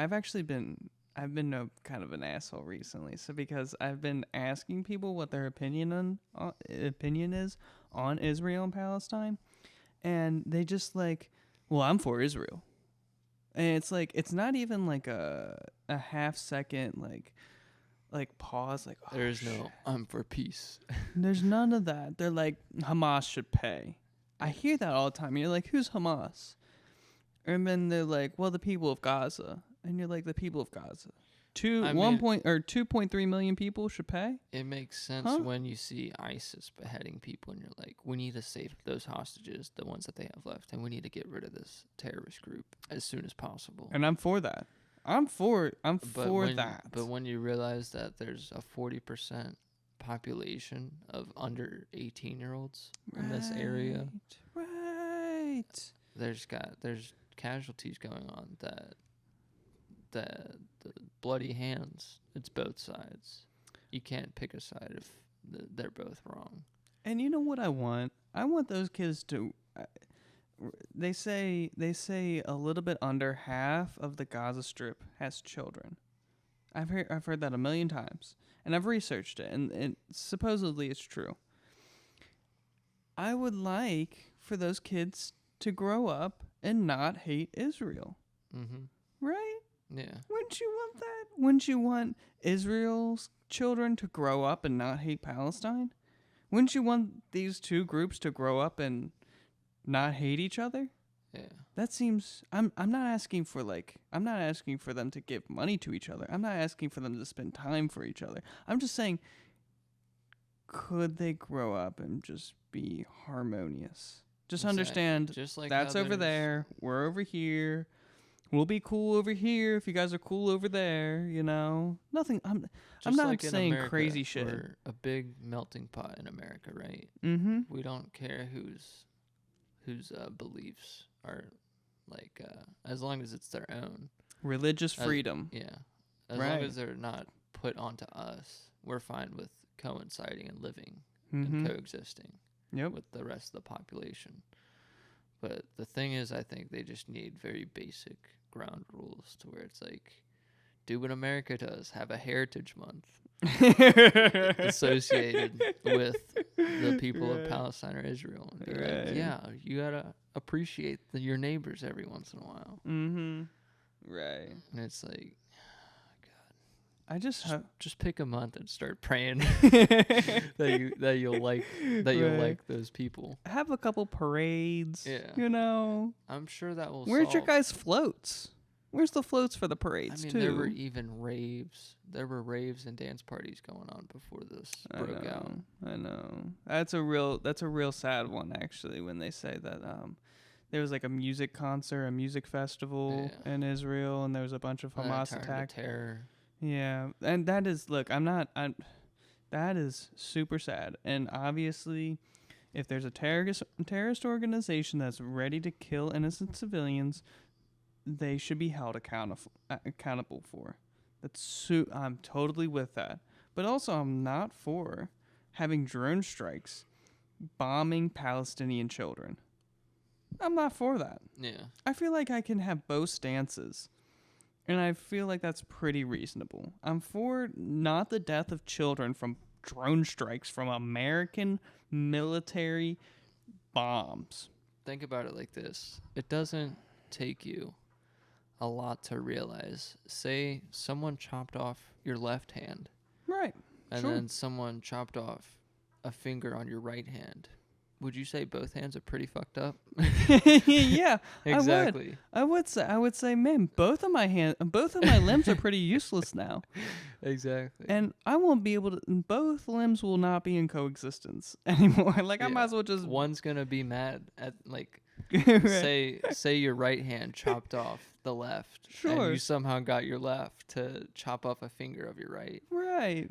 I've been a kind of an asshole recently. So because I've been asking people what their opinion is on Israel and Palestine, and they just well, I'm for Israel. And it's not even a half second pause oh, There's no I'm for peace. There's none of that. They're like, Hamas should pay. I hear that all the time. You're like, who's Hamas? And then they're like, well, the people of Gaza. And you're like, the people of Gaza. 2.3 million people should pay? It makes sense when you see ISIS beheading people and you're like, we need to save those hostages, the ones that they have left, and we need to get rid of this terrorist group as soon as possible. And I'm for that. I'm for that. But when you realize that there's a 40% population of under 18-year-olds in this area, right? There's casualties going on that the bloody hands. It's both sides. You can't pick a side if they're both wrong. And you know what I want? I want those kids to. They say a little bit under half of the Gaza Strip has children. I've heard that a million times, and I've researched it, and supposedly it's true. I would like for those kids to grow up and not hate Israel. Mm-hmm. Right? Yeah. Wouldn't you want that? Wouldn't you want Israel's children to grow up and not hate Palestine? Wouldn't you want these two groups to grow up and not hate each other? Yeah. That seems I'm not asking for them to give money to each other. I'm not asking for them to spend time for each other. I'm just saying, could they grow up and just be harmonious? Just understand, just like that's over there, we're over here. we'll be cool over here if you guys are cool over there, you know. Nothing. I'm Just not like in saying America, crazy shit. We're a big melting pot in America, right? Mm-hmm. We don't care whose beliefs are like as long as it's their own. Religious freedom. Yeah. As Right. long as they're not put onto us, we're fine with coinciding and living Mm-hmm. and coexisting Yep. with the rest of the population. But the thing is, I think they just need very basic ground rules to where it's like, do what America does, have a heritage month associated with the people of Palestine or Israel. And be Right. like, yeah, you gotta appreciate your neighbors every once in a while. Mm-hmm. Right. And it's like, I just just pick a month and start praying that you'll like Right. like those people. have a couple parades. Yeah. You know. I'm sure that will. Where's your solve- guys' floats? Where's the floats for the I parades mean, too? there were even raves. There were raves and dance parties going on before this broke out. I know. That's a real sad one actually when they say that there was like a music concert, a music festival Yeah. in Israel, and there was a bunch of Hamas attacks. Terror. Yeah, and that is that is super sad. And obviously, if there's a terrorist organization that's ready to kill innocent civilians, they should be held accountable for. I'm totally with that. But also, I'm not for having drone strikes bombing Palestinian children. I'm not for that. Yeah. I feel like I can have both stances. And I feel like that's pretty reasonable. I'm for not the death of children from drone strikes from American military bombs. Think about it like this. It doesn't take you a lot to realize. Say someone chopped off your left hand. Right. And Sure. then someone chopped off a finger on your right hand. Would you say both hands are pretty fucked up? Yeah, Exactly. I would say, man, both of my limbs are pretty useless now. Exactly. And I won't be able to, both limbs will not be in coexistence anymore. Like, I Yeah. might as well just. One's gonna be mad at like Right. say your right hand chopped off the left. Sure. And you somehow got your left to chop off a finger of your right. Right.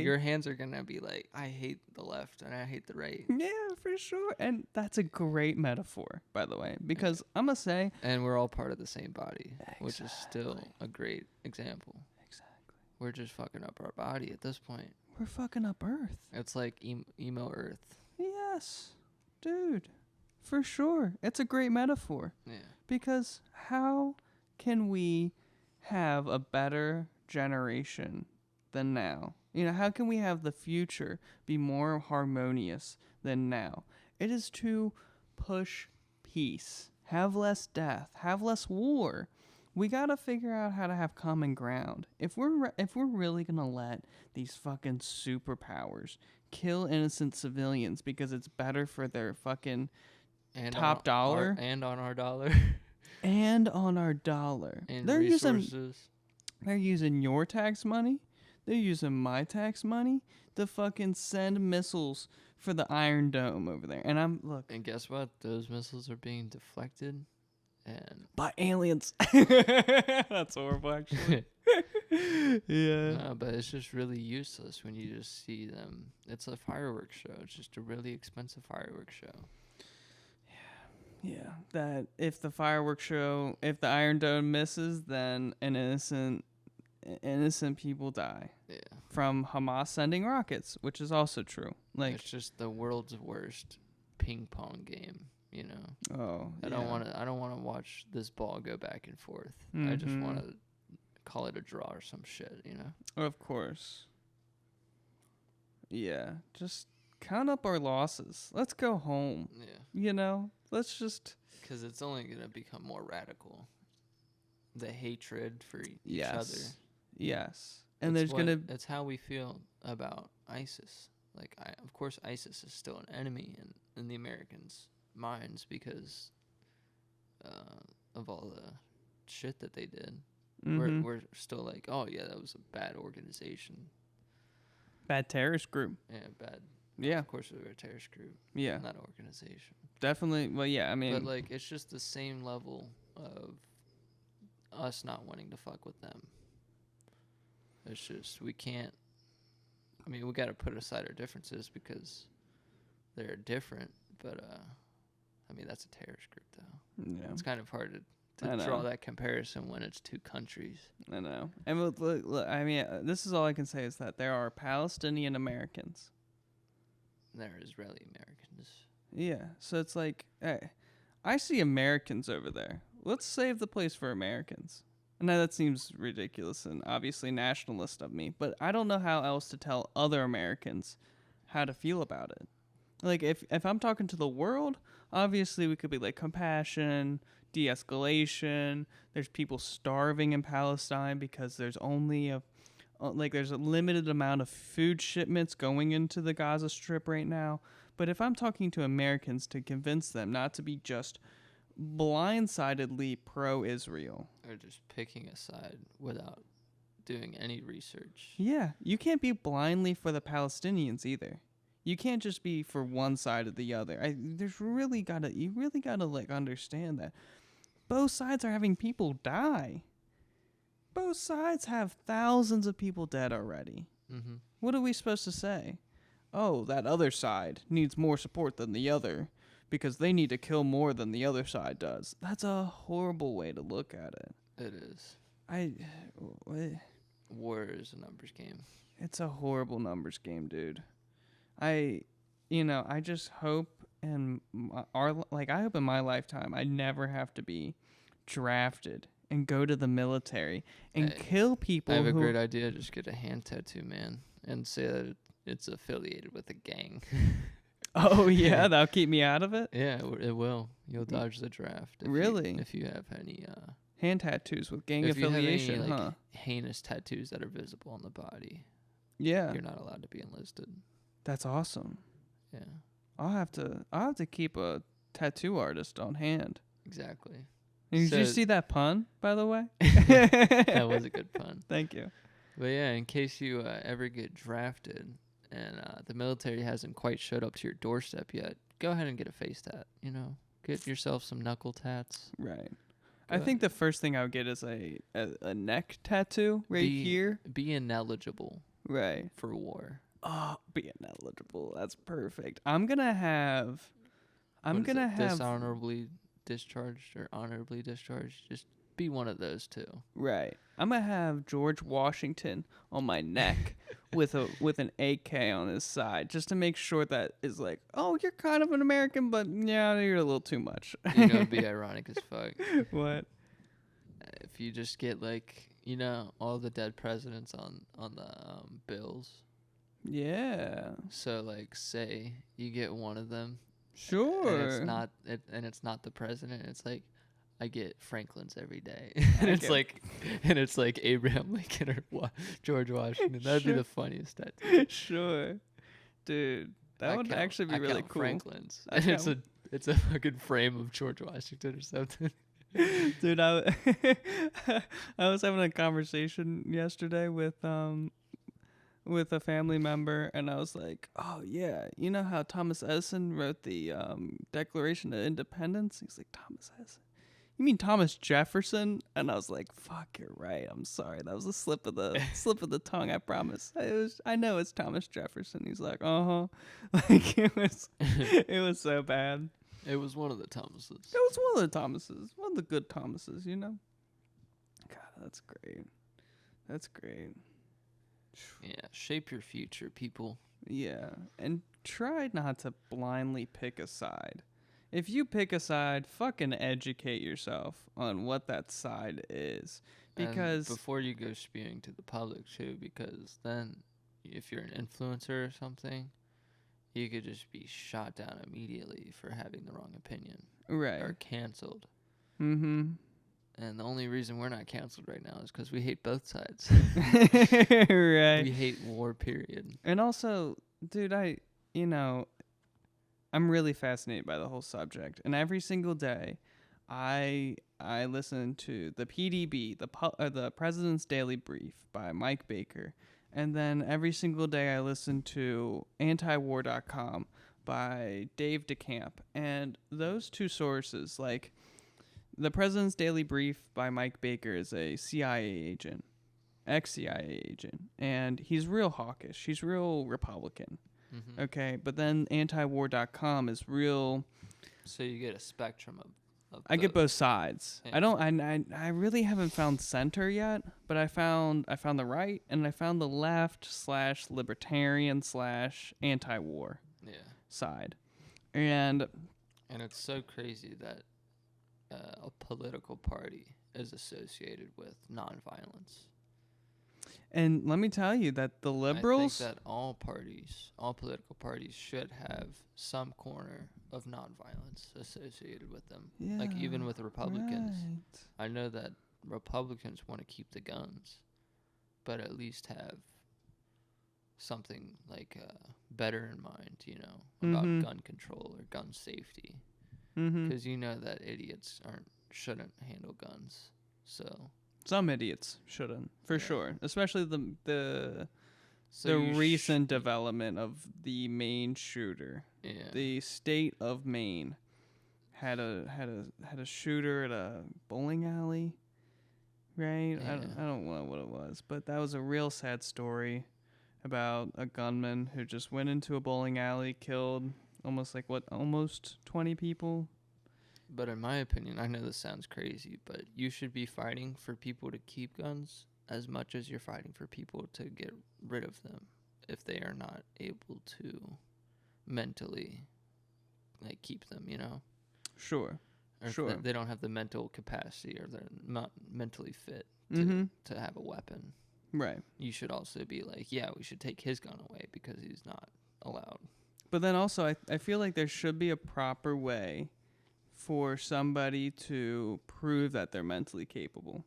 Your hands are gonna be like, I hate the left and I hate the right. Yeah, for sure. And that's a great metaphor, by the way, because I'm going to say. And we're all part of the same body, which is still a great example. Exactly. We're just fucking up our body at this point. We're fucking up Earth. It's like emo Earth. Yes, dude. For sure. It's a great metaphor. Yeah. Because how can we have a better generation than now? You know, how can we have the future be more harmonious than now? It is to push peace, have less death, have less war. We gotta figure out how to have common ground. If we're really gonna let these fucking superpowers kill innocent civilians because it's better for their fucking And top dollar and on our dollar. and on our dollar, And they're resources. using your tax money. They're using my tax money to fucking send missiles for the Iron Dome over there. And And guess what? Those missiles are being deflected and by aliens. That's horrible, actually. Yeah. no, but it's just really useless when you just see them. It's a fireworks show. It's just a really expensive fireworks show. Yeah. That if the if the Iron Dome misses, then innocent people die Yeah. from Hamas sending rockets, which is also true. Like, It's just the world's worst ping pong game, you know. oh, I don't want to watch this ball go back and forth. I just Mhm. want to call it a draw or some shit, you know. Of course. Yeah, just count up our losses. Let's go home. Yeah. You know, let's just. Because it's only going to become more radical. The hatred for each other. Yes. And It's there's it's how we feel about ISIS. Like, of course, ISIS is still an enemy in the Americans' minds because of all the shit that they did. Mhm. We're still like, oh yeah, that was a bad organization. Bad terrorist group. Yeah, bad. Yeah. Of course, we were a terrorist group. Yeah. Not organization. Definitely. Well, yeah, I mean. But like, it's just the same level of us not wanting to fuck with them. It's just, we can't. I mean, we got to put aside our differences because they're different. But, I mean, that's a terrorist group, though. Yeah. It's kind of hard to draw that comparison when it's two countries. I know. And look, I mean, this is all I can say is that there are Palestinian Americans. There are Israeli Americans. Yeah. So it's like, hey, I see Americans over there. Let's save the place for Americans. Now that seems ridiculous and obviously nationalist of me, but I don't know how else to tell other Americans how to feel about it. Like, if I'm talking to the world, obviously we could be like compassion, de-escalation. There's people starving in Palestine because there's only there's a limited amount of food shipments going into the Gaza Strip right now. But if I'm talking to Americans to convince them not to be just blindsidedly pro-Israel, Or just picking a side without doing any research. yeah, you can't be blindly for the Palestinians either. You can't just be for one side or the other. You really gotta like understand that both sides are having people die. Both sides have thousands of people dead already. Mm-hmm. What are we supposed to say? Oh, that other side needs more support than the other because they need to kill more than the other side does. That's a horrible way to look at it. It is. War is a numbers game. It's a horrible numbers game, dude. I just hope I hope in my lifetime I never have to be drafted and go to the military and kill people. I have a great idea. Just get a hand tattoo, man, and say that it's affiliated with a gang. Oh yeah, that'll keep me out of it. Yeah, it will. You'll dodge the draft. If you have any hand tattoos with gang affiliation, you have any, heinous tattoos that are visible on the body. Yeah, you're not allowed to be enlisted. That's awesome. Yeah. I'll have to keep a tattoo artist on hand. Exactly. Did you see that pun, by the way? That was a good pun. Thank you. But yeah, in case you ever get drafted and the military hasn't quite showed up to your doorstep yet, go ahead and get a face tat. Get yourself some knuckle tats. Right. I think the first thing I would get is a neck tattoo here. Be ineligible. Right. For war. Oh, be ineligible. That's perfect. I'm gonna have dishonorably discharged or honorably discharged. Just be one of those two. Right. I'm gonna have George Washington on my neck with an AK on his side, just to make sure that is like, oh, you're kind of an American, but yeah, you're a little too much. It'd be ironic as fuck. What? If you just get all the dead presidents on the bills. Yeah. So say you get one of them. Sure. And it's not the president. It's like I get Franklin's every day. and it's like Abraham Lincoln or George Washington. That'd be the funniest tattoo. Sure. Dude, that would actually be really cool. Franklin's. And it's a fucking frame of George Washington or something. Dude, I was having a conversation yesterday with a family member, and I was like, oh yeah, you know how Thomas Edison wrote the Declaration of Independence? He's like, Thomas Edison? You mean Thomas Jefferson? And I was like, fuck, you're right. I'm sorry. That was a slip of the tongue, I promise. I know it's Thomas Jefferson. He's like, uh-huh. Like it was so bad. It was one of the Thomases. It was one of the Thomases. One of the good Thomases, God, that's great. That's great. Yeah, shape your future, people. Yeah, and try not to blindly pick a side. If you pick a side, fucking educate yourself on what that side is. Because and before you go spewing to the public too, because then if you're an influencer or something, you could just be shot down immediately for having the wrong opinion. Right. Or canceled. Mm-hmm. And the only reason we're not canceled right now is because we hate both sides. Right. We hate war, period. And also, dude, I'm really fascinated by the whole subject. And every single day, I listen to the PDB, the President's Daily Brief by Mike Baker. And then every single day I listen to antiwar.com by Dave DeCamp. And those two sources, The President's Daily Brief by Mike Baker is a CIA agent, ex-CIA agent, and he's real hawkish. He's real Republican. Mm-hmm. Okay, but then antiwar.com is real. So you get a spectrum of I get both sides. Yeah. I really haven't found center yet, but I found the right and I found the left / libertarian / anti-war side. And it's so crazy that a political party is associated with nonviolence. And let me tell you that the liberals... I think that all political parties should have some corner of nonviolence associated with them. Yeah, like even with Republicans. right. I know that Republicans want to keep the guns, but at least have something like better in mind, about gun control or gun safety. Because you know that idiots shouldn't handle guns. So... Some idiots shouldn't, for sure. Especially the So recent development of the Maine shooter. Yeah. The state of Maine had a shooter at a bowling alley, right? Yeah. I don't know what it was, but that was a real sad story about a gunman who just went into a bowling alley, killed almost 20 people. But in my opinion, I know this sounds crazy, but you should be fighting for people to keep guns as much as you're fighting for people to get rid of them if they are not able to mentally keep them, Sure. Or Sure. They don't have the mental capacity or they're not mentally fit to have a weapon. Right. You should also be like, yeah, we should take his gun away because he's not allowed. But then also I feel like there should be a proper way for somebody to prove that they're mentally capable.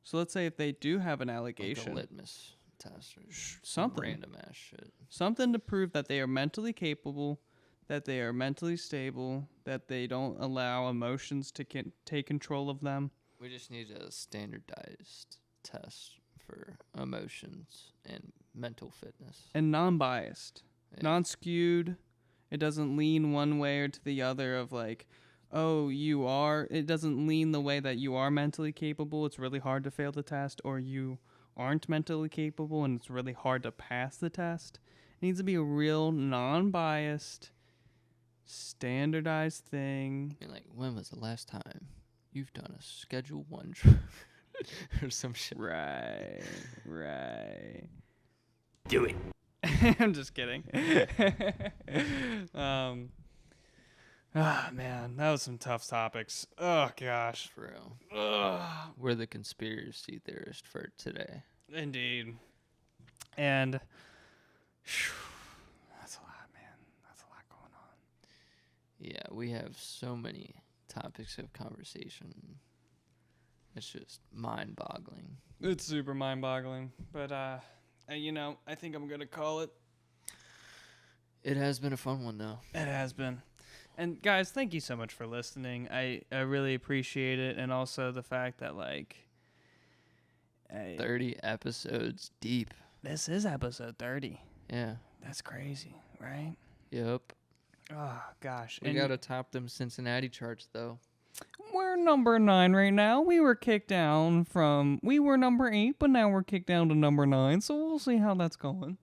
So let's say if they do have an allegation, like a litmus test or something random ass shit. Something to prove that they are mentally capable, that they are mentally stable, that they don't allow emotions to take control of them. We just need a standardized test for emotions and mental fitness. And non-biased, Yeah. non-skewed. It doesn't lean one way or to the other of it doesn't lean the way that you are mentally capable. It's really hard to fail the test, or you aren't mentally capable and it's really hard to pass the test. It needs to be a real non-biased, standardized thing. I mean, when was the last time you've done a Schedule 1 trip or some shit? Right. Do it. I'm just kidding. Man, that was some tough topics. Oh, gosh. For real. Ugh. We're the conspiracy theorist for today. Indeed. And that's a lot, man. That's a lot going on. Yeah, we have so many topics of conversation. It's just mind-boggling. It's super mind-boggling. But, I think I'm going to call it. It has been a fun one, though. It has been. And guys, thank you so much for listening. I really appreciate it, and also the fact that 30 episodes deep. This is episode 30. Yeah. That's crazy, right? Yep. Oh gosh, We gotta top them Cincinnati charts, though. We're number 9 right now. We were number 8, but now we're kicked down to number 9. So we'll see how that's going.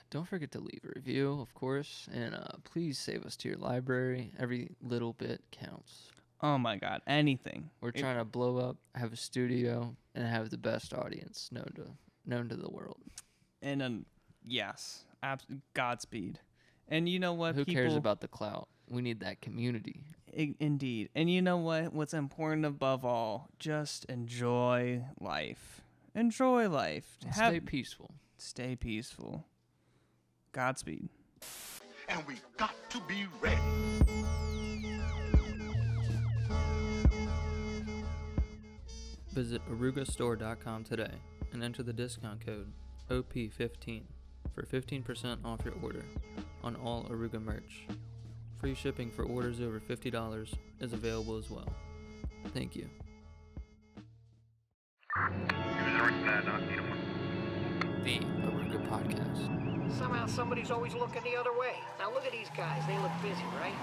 Don't forget to leave a review, of course, and please save us to your library. Every little bit counts. Oh my God, anything. We're trying to blow up, have a studio, and have the best audience known to the world. And yes, Godspeed. And you know what? Who cares about the clout? We need that community. Indeed. And you know what? What's important above all? Just enjoy life. Enjoy life. Stay peaceful. Stay peaceful. Godspeed. And we got to be ready. Visit orugastore.com today and enter the discount code OP15 for 15% off your order on all Oruga merch. Free shipping for orders over $50 is available as well. Thank you. The Oruga Podcast. Somehow somebody's always looking the other way. Now look at these guys. They look busy, right?